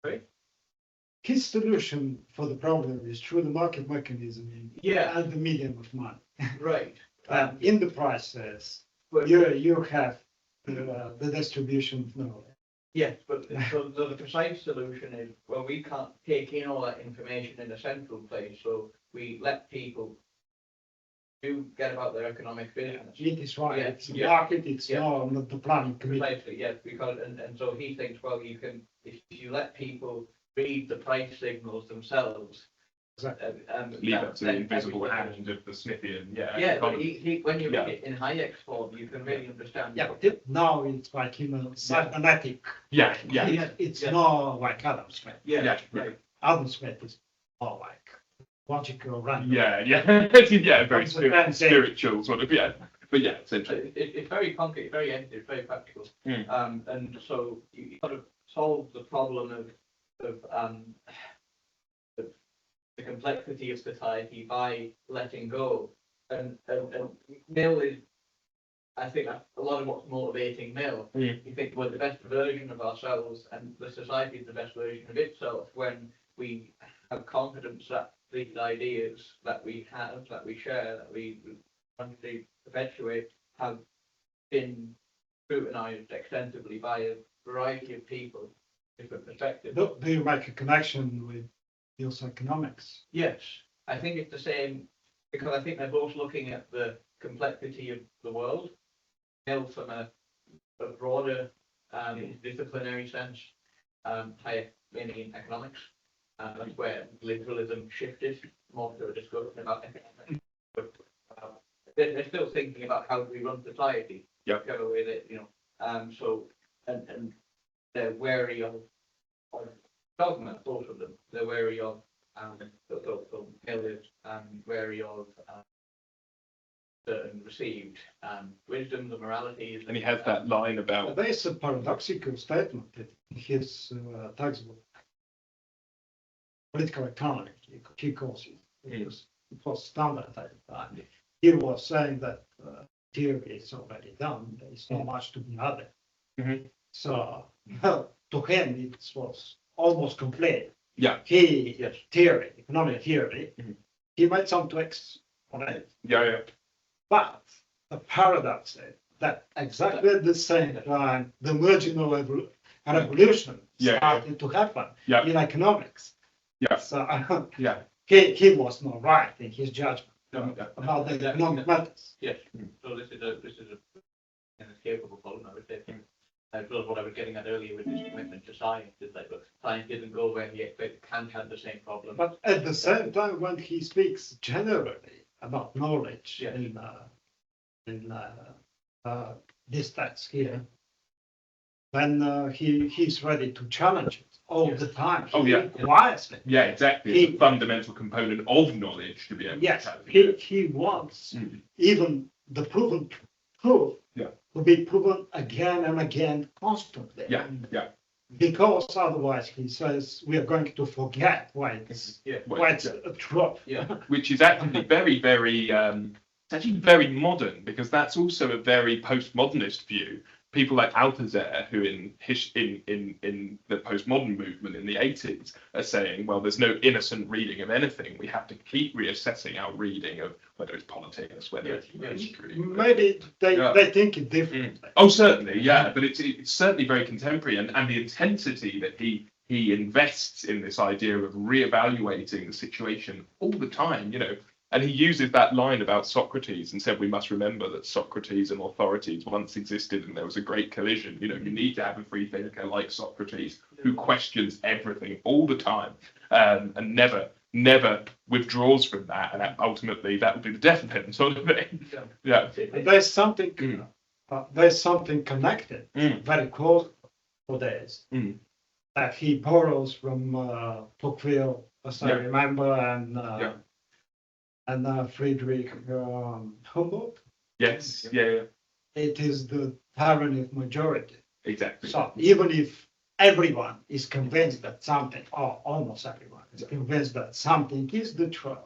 Right? His solution for the problem is through the market mechanism and the medium of money. Right. In the process, you have the distribution of knowledge. Yes, but so the precise solution is, well, we can't take in all that information in a central place, so we let people do get about their economic business. It is right. Yeah, It's market, it's not the planning committee. Precisely, yes, because and so he thinks, well, you can, if you let people read the price signals themselves, Leave it to the invisible hand of the Smithian. Yeah. Yeah, but economy. when you read it in Hayek's form, you can really understand. Yeah, but now it's like, cybernetic. Yeah. It's not like Adam Smith. Yeah. Adam Smith is more like logical, random. Yeah. Very spiritual sort of. Yeah. But yeah, it's interesting. It's very concrete, very empty, very practical. Mm. And so you sort of solve the problem of the complexity of society by letting go. And Mill is, I think, a lot of what's motivating Mill. You think we're the best version of ourselves, and the society is the best version of itself when we have confidence that these ideas that we have, that we share, that we want to perpetuate, have been scrutinized extensively by a variety of people, different perspectives. Do you make a connection with Mill's economics? Yes, I think it's the same, because I think they're both looking at the complexity of the world. Mill from a broader disciplinary sense, Hayek mainly in economics. That's where liberalism shifted more to a discussion about economics. But they're still thinking about how do we run society. Yeah. Whichever way that, so and they're wary of dogma, both of them. They're wary of so Mill is wary of certain received wisdoms and moralities. And he has that line about. There's a paradoxical statement in his textbook, Political Economy, he calls it. It was standard at the time. He was saying that theory is already done. There is not much to be added. So to him, it was almost complete. Yeah. Theory, economic theory. He made some tweaks on it. Yeah. But the paradox is that exactly at the same time, the merging of an evolution started to happen in economics. Yeah. So Yeah. He was not right in his judgment about the economic matters. Yes. So this is an inescapable problem, I would say. I suppose what I was getting at earlier with his commitment to science is that science didn't go where he expected. Kant had the same problem. But at the same time, when he speaks generally about knowledge in this text here, then he's ready to challenge it all the time. Oh, yeah. Wisely. Yeah, exactly. It's a fundamental component of knowledge to be able Yes, to he wants even the proven truth to be proven again and again constantly. Yeah. Because otherwise, he says, we are going to forget why it's a truth. Which is actually very, very, it's actually very modern, because that's also a very postmodernist view. People like Althusser, who in the postmodern movement in the 80s are saying, well, there's no innocent reading of anything. We have to keep reassessing our reading of whether it's politics, whether it's history. Maybe they think it differently. Oh, certainly, yeah. But it's certainly very contemporary, and the intensity that he invests in this idea of reevaluating the situation all the time, And he uses that line about Socrates and said, we must remember that Socrates and authorities once existed and there was a great collision. You need to have a free thinker like Socrates who questions everything all the time and never withdraws from that. And ultimately, that would be the death of him, sort of thing. Yeah. There's something connected very close to this that he borrows from Tocqueville, as I remember, and Friedrich Humboldt. Yes, yeah. It is the tyranny of majority. Exactly. So even if everyone is convinced that something, or almost everyone is convinced that something is the truth,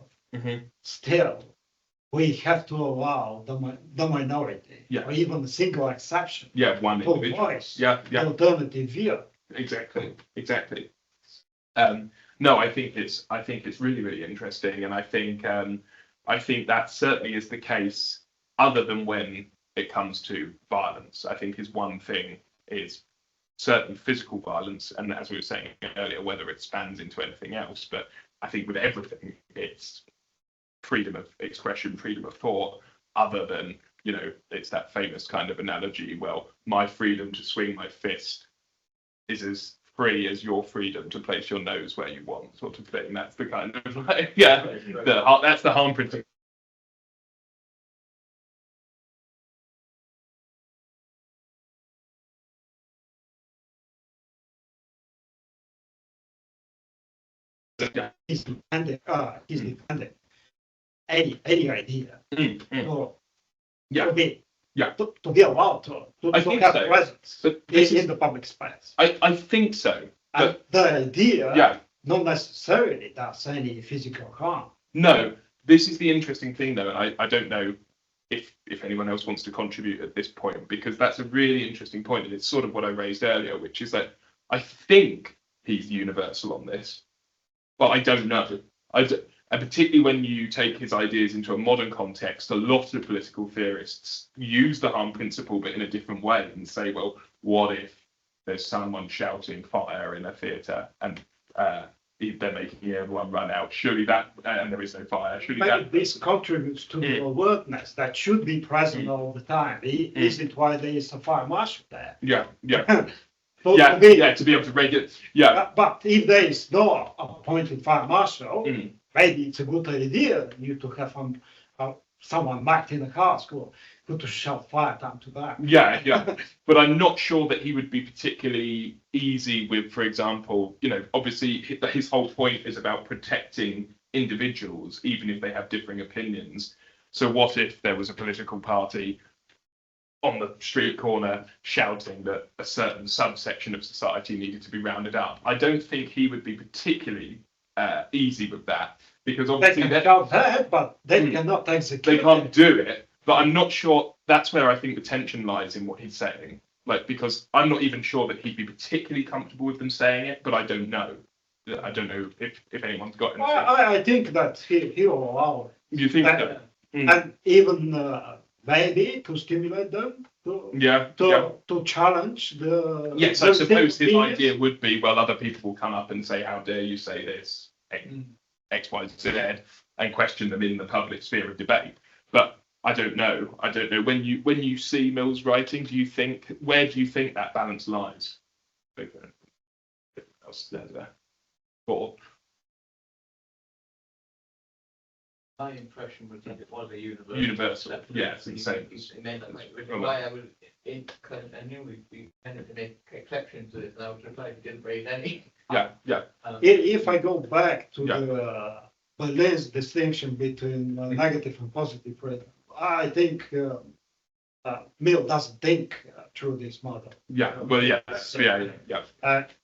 still we have to allow the minority, or even the single exception, one to individual. voice the alternative view. Exactly. No, I think it's really, really interesting, and I think that certainly is the case, other than when it comes to violence. I think his one thing is certainly physical violence, and as we were saying earlier, whether it spans into anything else. But I think with everything, it's freedom of expression, freedom of thought, other than, it's that famous kind of analogy, well, my freedom to swing my fist is as free as your freedom to place your nose where you want, sort of thing. That's the kind of like, yeah, that's the harm principle. He's defending any idea. So, Yeah. To be allowed to I think have so. presence But this in the public space. I think so. And But the idea yeah, not necessarily does any physical harm. no, this is the interesting thing though, and I don't know if anyone else wants to contribute at this point, because that's a really interesting point, and it's sort of what I raised earlier, which is that I think he's universal on this, but I don't know. And particularly when you take his ideas into a modern context, a lot of political theorists use the harm principle, but in a different way, and say, well, what if there's someone shouting fire in a theatre and they're making everyone run out? Surely that, and there is no fire. Surely Maybe that. this contributes to the alertness that should be present all the time. Is it why there is a fire marshal there? Yeah. So Yeah, to me, to be able to regulate. Yeah. But if there is no appointed fire marshal, Mm. maybe it's a good idea you to have someone backed in a car school to shout fire down to that. Yeah. But I'm not sure that he would be particularly easy with, for example, obviously his whole point is about protecting individuals, even if they have differing opinions. So what if there was a political party on the street corner shouting that a certain subsection of society needed to be rounded up? I don't think he would be particularly easy with that, because They obviously can shout that, but they cannot execute. they can't do it. But I'm not sure. That's where I think the tension lies in what he's saying. Like, because I'm not even sure that he'd be particularly comfortable with them saying it, but I don't know. I don't know if anyone's got anything. I think that he will allow it. You think And, so? and even maybe to stimulate them to challenge the. Yes, I suppose his idea would be, well, other people will come up and say, how dare you say this, X, Y, Z, and question them in the public sphere of debate. But I don't know. When you see Mill's writing, where do you think that balance lies? Or My impression was that it was a universal. Yeah, it's insane. Which is why I was I knew we tended to make exceptions to this, and I was surprised we didn't raise any. Yeah. If I go back to the Berlin's distinction between negative and positive freedom, I think Mill doesn't think through this model. Yeah. Well, yes. Yeah.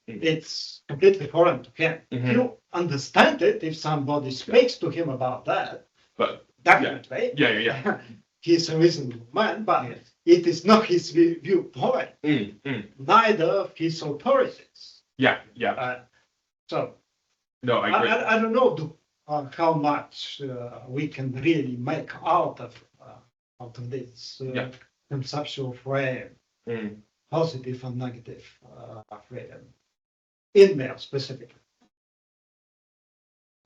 It's completely foreign to him. Mhm. You understand it if somebody speaks to him about that. But Definitely. yeah. He's a reasonable man, but it is not his viewpoint, neither his authorities. Yeah. So No, I agree. I don't know how much we can really make out of this conceptual frame, positive and negative freedom, in Mill specifically.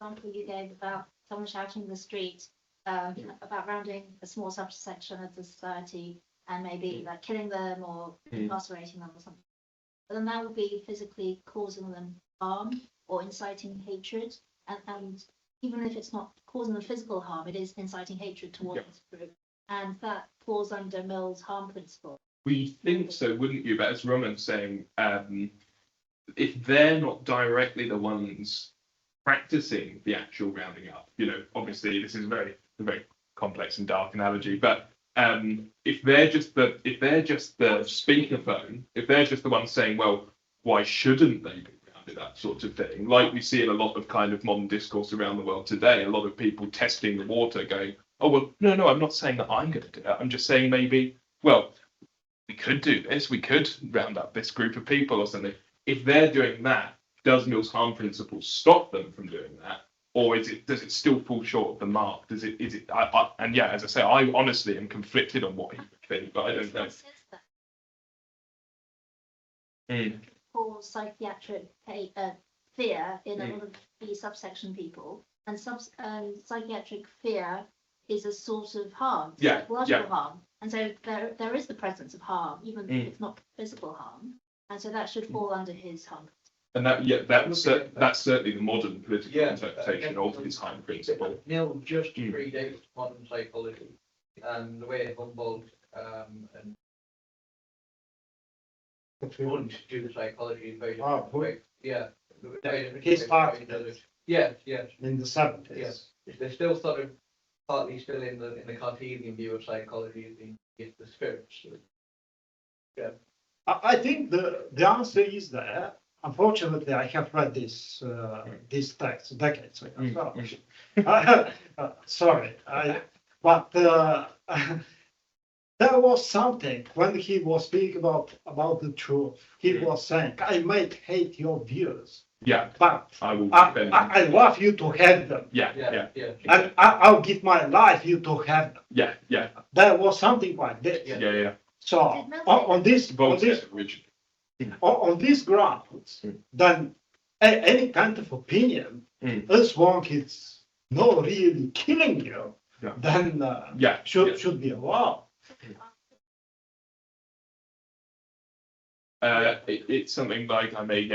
Example you gave about someone shouting in the street about rounding a small subsection of the society and maybe like killing them or incarcerating them or something. But then that would be physically causing them harm or inciting hatred. And even if it's not causing them physical harm, it is inciting hatred towards this group. And that falls under Mill's harm principle. We think so, wouldn't you? But as Roman's saying, if they're not directly the ones practicing the actual rounding up, obviously this is a very complex and dark analogy, but if they're just the speakerphone, if they're just the ones saying, well, why shouldn't they be rounded up, sort of thing, like we see in a lot of kind of modern discourse around the world today, a lot of people testing the water, going, oh well, no, I'm not saying that I'm going to do that. I'm just saying maybe, well, we could do this, we could round up this group of people or something. If they're doing that, does Mill's harm principle stop them from doing that? Or does it still fall short of the mark? As I say, I honestly am conflicted on what he would think, but I don't know. For psychiatric fear in a lot of the subsection people, and psychiatric fear is a source of harm, psychological harm, and so there is the presence of harm, even if it's not physical harm, and so that should fall under his harm. And that's certainly the modern political Yeah, interpretation of his Heim principle. Mill just predates modern psychology, and the way Humboldt and Wundt do the psychology is very different. Wundt. Yeah. He started it. Yes, yes. In the 70s. Yes. They're still sort of partly still in the Cartesian view of psychology as being the spirits. Yeah. I think the answer is there. Unfortunately, I have read this text decades ago. Sorry, but there was something when he was speaking about the truth. He was saying, "I might hate your views, Yeah, but I will. I love you to have them, Yeah. and I'll give my life you to have them." Yeah. There was something like this. Yeah. So Did Mill say on this on these grounds, then any kind of opinion, as long as it's not really killing you, then should be allowed. It's something like I may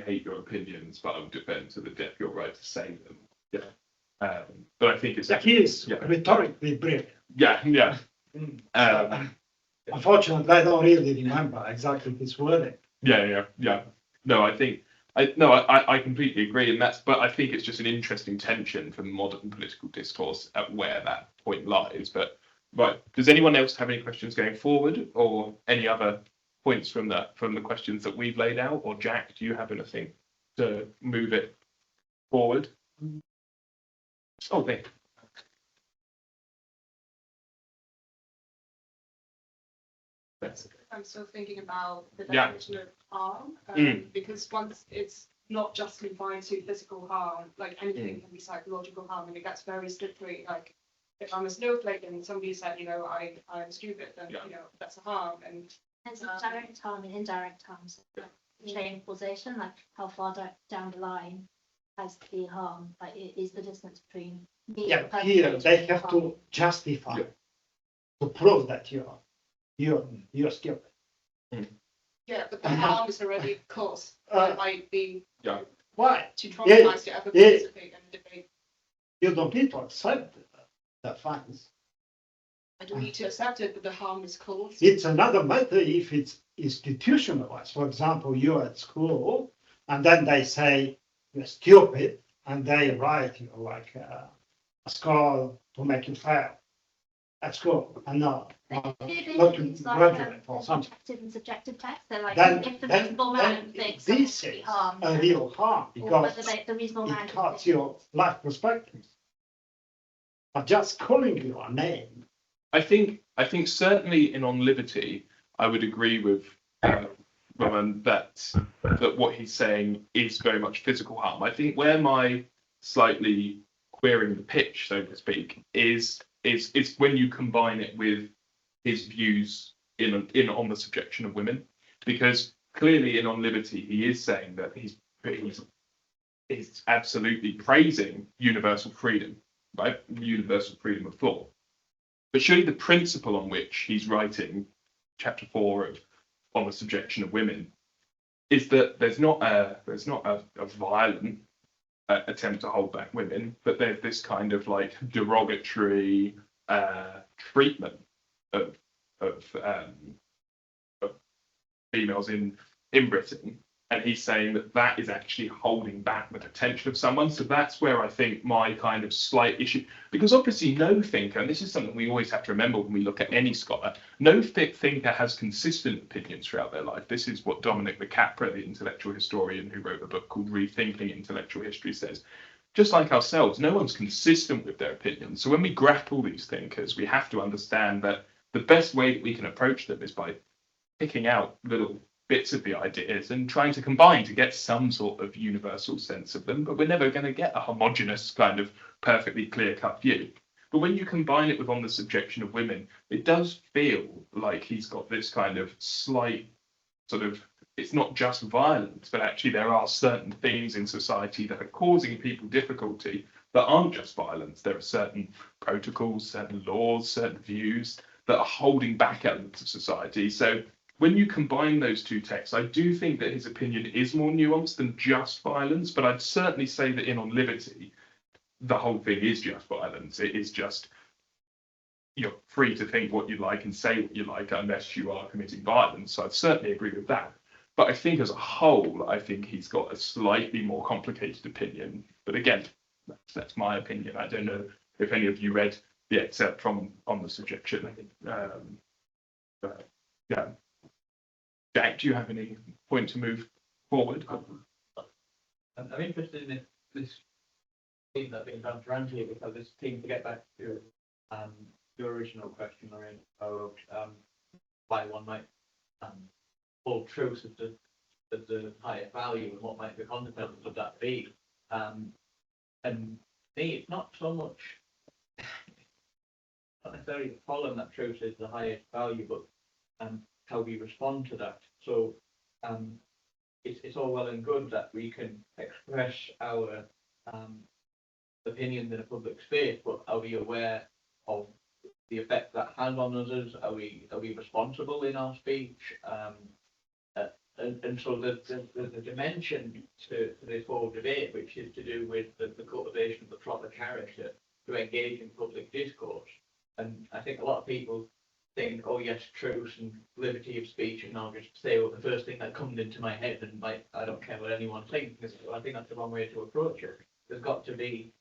hate your opinions, but I will defend to the death your right to say them. Yeah. But I think it's He is rhetorically brilliant. Yeah. Unfortunately, I don't really remember exactly his wording. Yeah. No, I completely agree, but I think it's just an interesting tension for modern political discourse at where that point lies. But right, does anyone else have any questions going forward, or any other points from the questions that we've laid out? Or Jack, do you have anything to move it forward? Oh, there. I'm still thinking about the Yeah. definition of harm, because once it's not just confined to physical harm, like anything can be psychological harm, and it gets very slippery. Like if I'm a snowflake and somebody said, I'm stupid, then that's a harm. And There's direct harm and indirect harm. So chain causation, like how far down the line has the harm, like is the distance between me and the Here perpetrator they have harm. to justify to prove that you're stupid. yeah, but the harm is already caused by being Why? too traumatized to ever participate in a debate. You don't need to accept that facts. I don't need to accept it, but the harm is caused. It's another matter if it's institutionalized. For example, you're at school and then they say you're stupid and they write you like a score to make you fail at school and not to graduate or something. Objective and subjective text. They're like Then if the reasonable man thinks someone this should be is harmed, a real harm or whether because the reasonable man it cuts your life perspective. But just calling you a name. I think certainly On Liberty, I would agree with Roman that what he's saying is very much physical harm. I think where my slightly queering the pitch, so to speak, is when you combine it with his views on the subjection of women, because clearly in On Liberty he is saying that he's absolutely praising universal freedom, right? Universal freedom of thought. But surely the principle on which he's writing chapter 4 on the subjection of women is that there's not a violent attempt to hold back women, but there's this kind of like derogatory treatment of females in Britain. And he's saying that is actually holding back the potential of someone. So that's where I think my kind of slight issue, because obviously no thinker, and this is something we always have to remember when we look at any scholar, no thinker has consistent opinions throughout their life. This is what Dominic de Capra, the intellectual historian who wrote a book called Rethinking Intellectual History, says. Just like ourselves, no one's consistent with their opinions. So when we grapple these thinkers, we have to understand that the best way that we can approach them is by picking out little bits of the ideas and trying to combine to get some sort of universal sense of them, but we're never going to get a homogeneous kind of perfectly clear-cut view. But when you combine it with On the Subjection of Women, it does feel like he's got this kind of slight sort of, it's not just violence, but actually there are certain things in society that are causing people difficulty that aren't just violence. There are certain protocols, certain laws, certain views that are holding back elements of society. So when you combine those two texts, I do think that his opinion is more nuanced than just violence, but I'd certainly say that in On Liberty, the whole thing is just violence. It is just, you're free to think what you like and say what you like unless you are committing violence. So I'd certainly agree with that. But I think as a whole, I think he's got a slightly more complicated opinion. But again, that's my opinion. I don't know if any of you read the excerpt from On the Subjection. But yeah. Jack, do you have any point to move forward? I'm interested in this theme that's been done around here, because this seems to get back to your original question, Lorraine, about why one might hold truth as the highest value and what might the consequences of that be. And me, it's not so much, not necessarily the problem that truth is the highest value, but how we respond to that. So it's all well and good that we can express our opinions in a public space, but are we aware of the effect that has on others? Are we responsible in our speech? And so there's a dimension to this whole debate, which is to do with the cultivation of the proper character to engage in public discourse. And I think a lot of people think, oh yes, truth and liberty of speech, and I'll just say the first thing that comes into my head, and I don't care what anyone thinks. I think that's the wrong way to approach it. There's got to be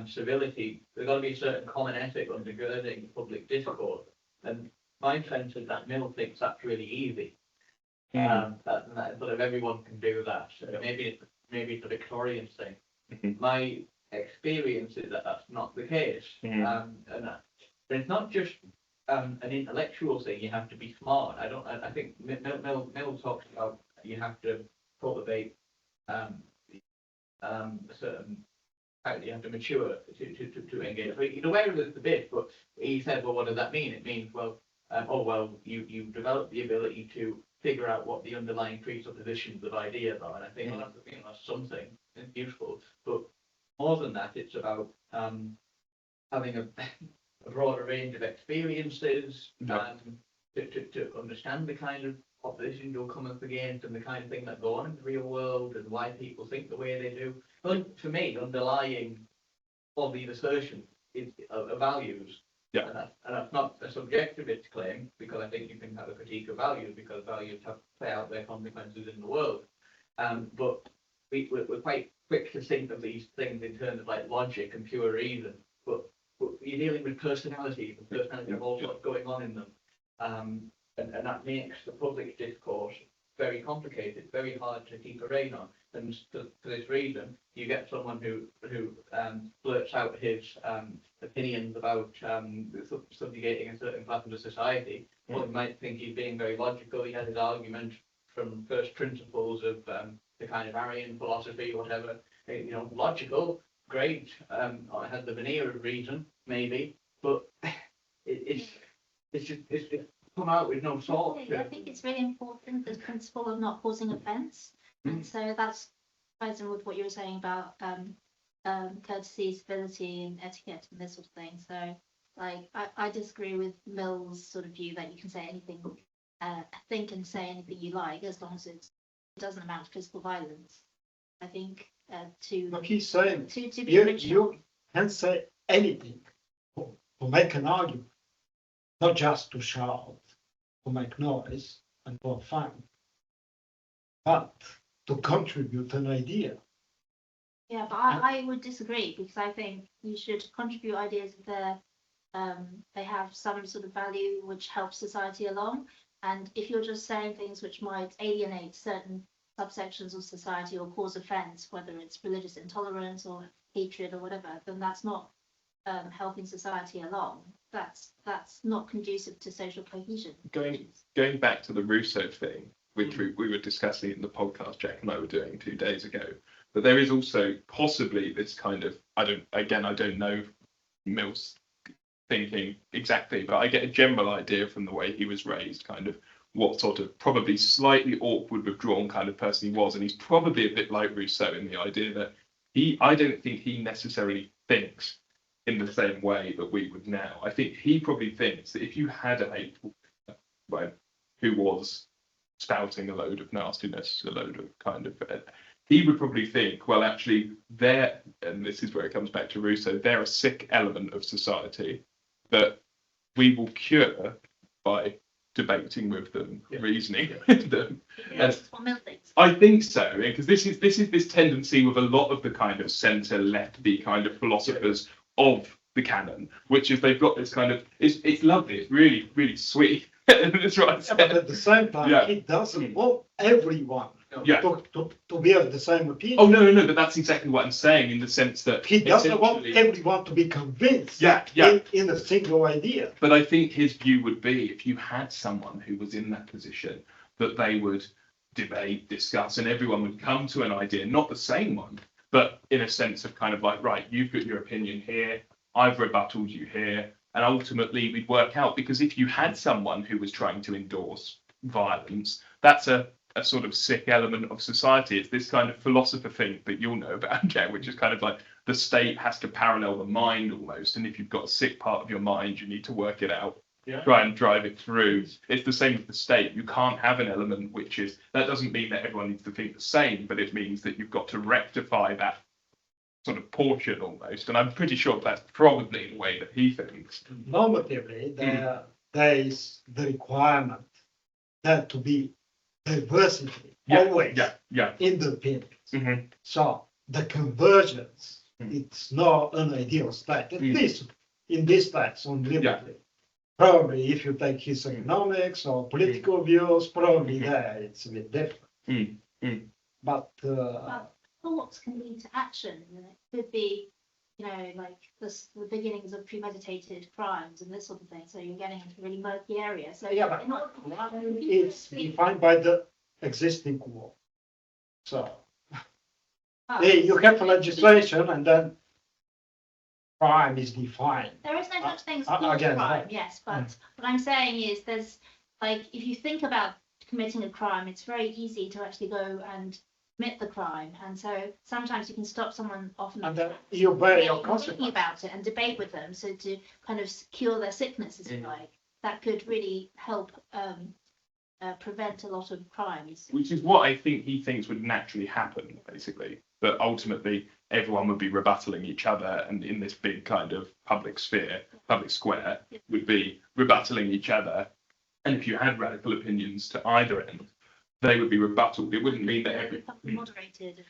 civility. There's got to be a certain common ethic undergirding public discourse. And my sense is that Mill thinks that's really easy. That sort of everyone can do that. Maybe it's a Victorian thing. My experience is that that's not the case. And it's not just an intellectual thing. You have to be smart. I think Mill talks about you have to cultivate a certain. You have to mature to engage. So he's aware of the bit, but he said, well, what does that mean? It means, well, you develop the ability to figure out what the underlying presuppositions of ideas are. And I think that's something useful. But more than that, it's about having a broader range of experiences to understand the kind of opposition you'll come up against and the kind of thing that go on in the real world and why people think the way they do. Well, for me, underlying all these assertions is values. Yeah. And that's not a subjectivist claim, because I think you can have a critique of values, because values have to play out their consequences in the world. But we're quite quick to think of these things in terms of like logic and pure reason. But you're dealing with personalities, and personalities have all sorts going on in them. And that makes the public discourse very complicated, very hard to keep a rein on. And for this reason, you get someone who blurts out his opinions about subjugating a certain class of the society. Well, you might think he's being very logical. He has his argument from first principles of the kind of Aryan philosophy, whatever. Logical, great. I had the veneer of reason, maybe, but it's come out with no salt. I think it's really important, the principle of not causing offence. And so that's ties in with what you were saying about courtesy, civility, and etiquette and this sort of thing. So, like, I disagree with Mill's sort of view that you can say anything, think and say anything you like, as long as it doesn't amount to physical violence. I think Look, he's saying to be you can say anything to make an argument, not just to shout, to make noise and for fun, but to contribute an idea. Yeah, but I would disagree, because I think you should contribute ideas if they have some sort of value which helps society along. And if you're just saying things which might alienate certain subsections of society or cause offence, whether it's religious intolerance or hatred or whatever, then that's not helping society along. That's not conducive to social cohesion. Going back to the Rousseau thing, which we were discussing in the podcast Jack and I were doing 2 days ago, but there is also possibly this kind of, I don't know Mill's thinking exactly, but I get a general idea from the way he was raised, kind of what sort of probably slightly awkward, withdrawn kind of person he was. And he's probably a bit like Rousseau in the idea that I don't think he necessarily thinks in the same way that we would now. I think he probably thinks that if you had a hateful who was spouting a load of nastiness, a load of kind of. He would probably think, well, actually, and this is where it comes back to Rousseau, they're a sick element of society that we will cure by debating with them, reasoning with them. And I think so, because this is this tendency with a lot of the kind of centre lefty kind of philosophers of the canon, which is they've got this kind of it's lovely, it's really, really sweet. That's what I said. But at the same time, he doesn't want everyone to be of the same opinion. Oh no, but that's exactly what I'm saying, in the sense that he doesn't want everyone to be convinced in a single idea. But I think his view would be, if you had someone who was in that position, that they would debate, discuss, and everyone would come to an idea, not the same one, but in a sense of kind of like, right, you've got your opinion here, I've rebutted you here, and ultimately we'd work out. Because if you had someone who was trying to endorse violence, that's a sort of sick element of society. It's this kind of philosopher thing that you'll know about, Jen, which is kind of like the state has to parallel the mind almost. And if you've got a sick part of your mind, you need to work it out, try and drive it through. It's the same with the state. You can't have an element which is, that doesn't mean that everyone needs to think the same, but it means that you've got to rectify that sort of portion almost. And I'm pretty sure that's probably the way that he thinks. Normatively, there is the requirement that to be diversity always in the opinions. So the convergence, it's not an ideal state, at least in this state on liberty. Probably if you take his economics or political views, probably there it's a bit different. But thoughts can lead to action, and it could be, like the beginnings of premeditated crimes and this sort of thing. So you're getting into a really murky area. So but it's defined by the existing law. So you have legislation, and then crime is defined. There is no such thing as crime, yes, but what I'm saying is there's, like, if you think about committing a crime, it's very easy to actually go and commit the crime, and so sometimes you can stop someone off and you bear your thinking about it and debate with them, so to kind of cure their sickness, if you like, that could really help prevent a lot of crimes. Which is what I think he thinks would naturally happen, basically. That ultimately everyone would be rebuttaling each other, and in this big kind of public sphere, public square, would be rebuttaling each other. And if you had radical opinions to either end, they would be rebutted. It wouldn't mean that moderated.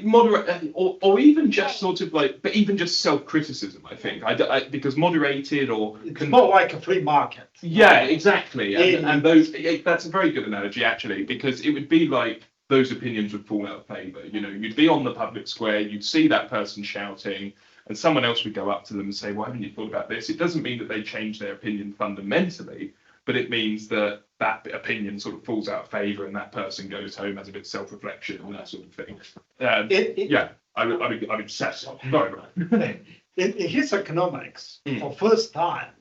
Moderate, or even just sort of like, but even just self-criticism. I think because moderated or it's more like a free market. Yeah, exactly. And those, that's a very good analogy actually, because it would be like those opinions would fall out of favour. You'd be on the public square, you'd see that person shouting, and someone else would go up to them and say, "Why haven't you thought about this?" It doesn't mean that they change their opinion fundamentally, but it means that that opinion sort of falls out of favour, and that person goes home, has a bit of self-reflection and that sort of thing. I'm obsessed. Sorry, right. In his economics, for first time,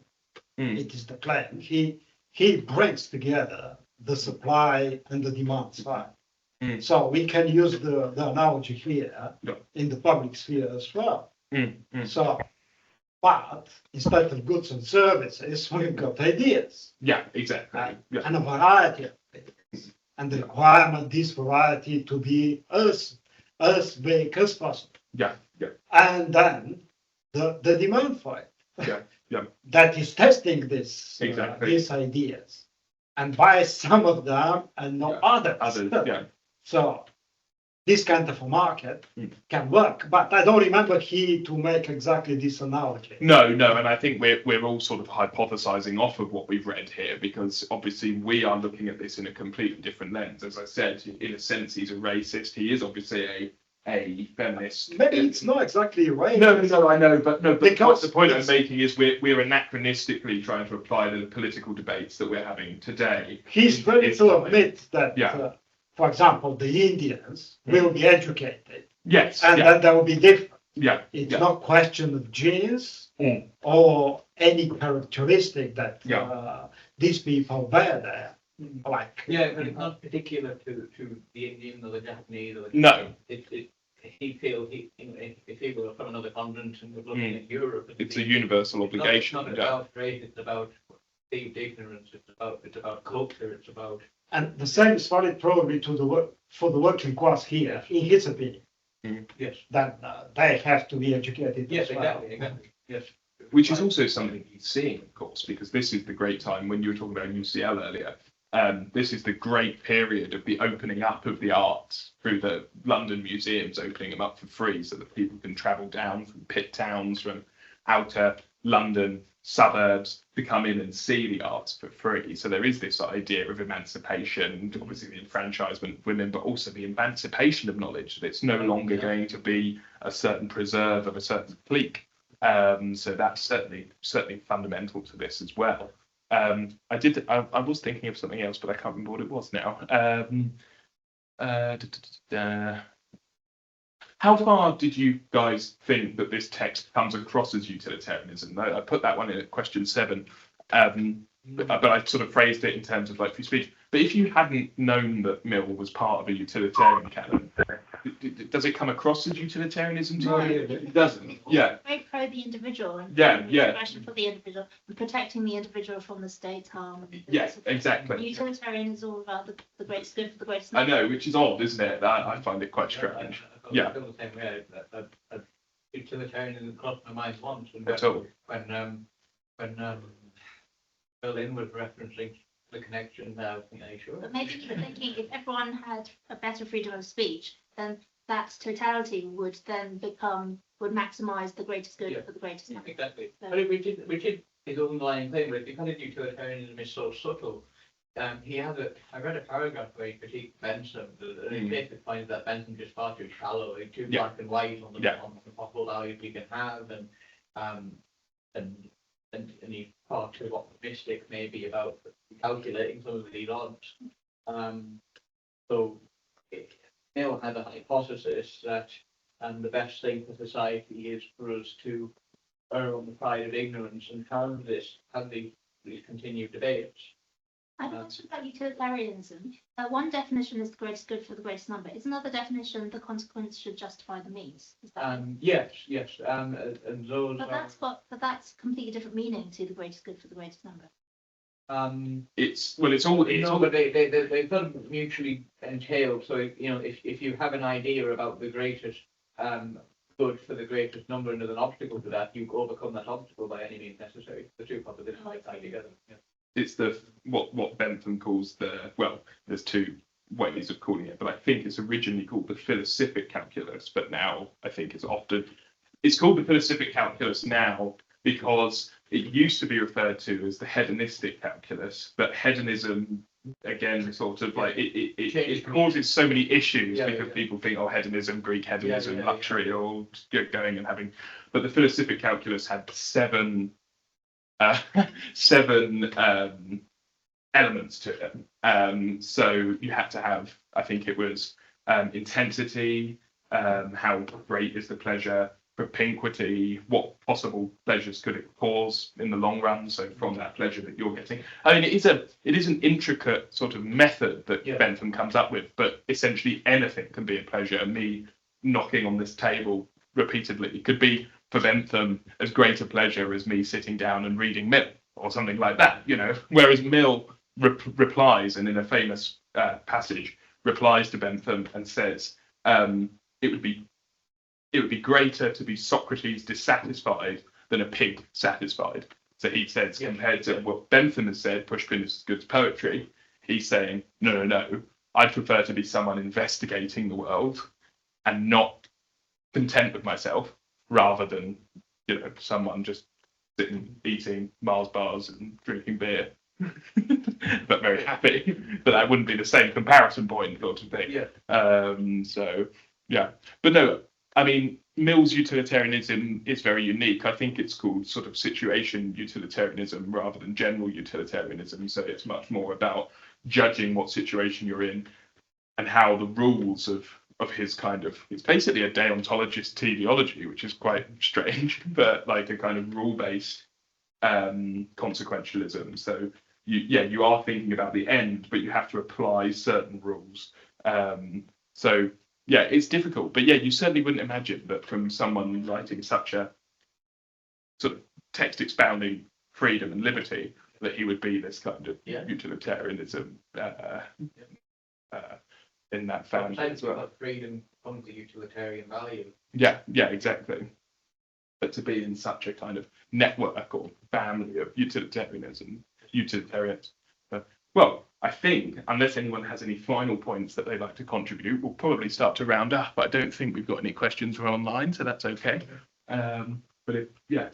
it is the claim, he brings together the supply and the demand side. So we can use the analogy here in the public sphere as well. So, but instead of goods and services, we've got ideas. Yeah, exactly. And a variety of things. And the requirement, this variety to be as big as possible. Yeah. And then the demand for it. That is testing these ideas and buy some of them and not others. So this kind of a market can work, but I don't remember to make exactly this analogy. No, and I think we're all sort of hypothesizing off of what we've read here, because obviously we are looking at this in a completely different lens. As I said, in a sense, he's a racist. He is obviously a feminist. Maybe it's not exactly racist. No, I know, but the point I'm making is we're anachronistically trying to apply the political debates that we're having today. He's ready to admit that. For example, the Indians will be educated. Yes. And then they will be different. It's not question of genes or any characteristic that these people bear there. But it's not particular to the Indian or the Japanese or he feels if he were from another continent and was looking at Europe, it's a universal obligation. It's not about race, it's about perceived ignorance. It's about culture. It's about And the same is valid probably to the work for the working class here, in his opinion, yes, that they have to be educated. yes, as well. exactly, yes. Which is also something he's seeing, of course, because this is the great time when you were talking about UCL earlier. This is the great period of the opening up of the arts through the London museums, opening them up for free so that people can travel down from pit towns, from outer London suburbs to come in and see the arts for free. So there is this idea of emancipation, obviously the enfranchisement of women, but also the emancipation of knowledge, that it's no longer going to be a certain preserve of a certain clique. So that's certainly fundamental to this as well. I was thinking of something else, but I can't remember what it was now. How far did you guys think that this text comes across as utilitarianism? I put that one in at question 7, but I sort of phrased it in terms of like free speech. But if you hadn't known that Mill was part of a utilitarian canon, does it come across as utilitarianism to No. you? It doesn't. Yeah. Very pro the individual and Yeah, the yeah. expression for the individual and protecting the individual from the state's harm. Yeah, exactly. Utilitarian is all about the greatest good for the greatest. I know, which is odd, isn't it? I find it quite strange. Yeah. I feel the same way. That utilitarianism crossed my mind once, and At all. when Berlin was referencing the connection there, I was thinking, are you sure? But maybe you're thinking if everyone had a better freedom of speech, then that totality would then would maximize the greatest good Yeah. for the greatest number. Exactly. So- But which is his underlying thing, but because utilitarianism is so subtle, I read a paragraph where he critiqued Bentham, and he basically finds that Bentham is far too shallow, and too Yeah. black and white on the Yeah. on the possible values we can have, and he's far too optimistic maybe about calculating some of these odds. So Mill had a hypothesis that the best thing for society is for us to err on the side of ignorance and have these continued debates. I mentioned about utilitarianism. One definition is the greatest good for the greatest number. Is another definition the consequence should justify the means? Is that Yes, and those but that's completely different meaning to the greatest good for the greatest number. It's all. no, but they sort of mutually entail. So if you have an idea about the greatest good for the greatest number and there's an obstacle to that, you overcome that obstacle by any means necessary. The two propositions tie together. Yeah. It's what Bentham calls there's two ways of calling it, but I think it's originally called the philosophic calculus, but now I think it's called the philosophic calculus now because it used to be referred to as the hedonistic calculus, but hedonism again sort of like it causes so many issues because people think hedonism, Greek hedonism, luxury, or going and having, but the philosophic calculus had seven elements to it. So you had to have, I think it was intensity, how great is the pleasure, propinquity, what possible pleasures could it cause in the long run. So from that pleasure that you're getting, I mean, it is an intricate sort of method that Bentham comes up with, but essentially anything can be a pleasure. Me knocking on this table repeatedly could be for Bentham as great a pleasure as me sitting down and reading Mill or something like that, whereas Mill replies, and in a famous passage replies to Bentham and says it would be greater to be Socrates dissatisfied than a pig satisfied. So he says, compared to what Bentham has said, Pushkin is good poetry, he's saying, no, I'd prefer to be someone investigating the world and not content with myself, rather than someone just sitting eating Mars bars and drinking beer but very happy. But that wouldn't be the same comparison point, sort of thing. But no, I mean, Mill's utilitarianism is very unique. I think it's called sort of situation utilitarianism rather than general utilitarianism. So it's much more about judging what situation you're in and how the rules of his it's basically a deontologist teleology, which is quite strange, but like a kind of rule-based consequentialism. So you are thinking about the end, but you have to apply certain rules. It's difficult, but you certainly wouldn't imagine that from someone writing such a sort of text expounding freedom and liberty that he would be this kind of Yeah. utilitarianism in that family as well. Freedom comes the utilitarian value. Yeah, exactly. But to be in such a kind of network or family of utilitarians, well, I think unless anyone has any final points that they'd like to contribute, we'll probably start to round up. I don't think we've got any questions from online, so that's okay. But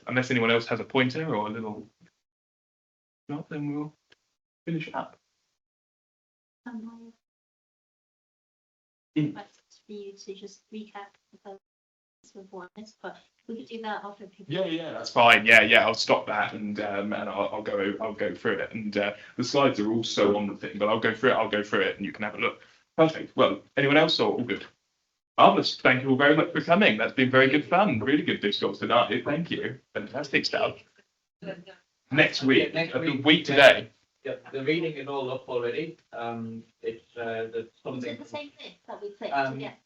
unless anyone else has a pointer or a little, not, then we'll finish up. But for you to just recap the this, but we could do that after people. Yeah, that's fine. Yeah, I'll stop that and I'll go through it. And the slides are also on the thing, but I'll go through it and you can have a look. Perfect. Well, anyone else or all good? Marvelous. Thank you all very much for coming. That's been very good fun. Really good discourse tonight. Thank you. Fantastic stuff. Next week, the week today. Yeah, the reading is all up already. It's there's Is something. it the same thing that we clicked to get?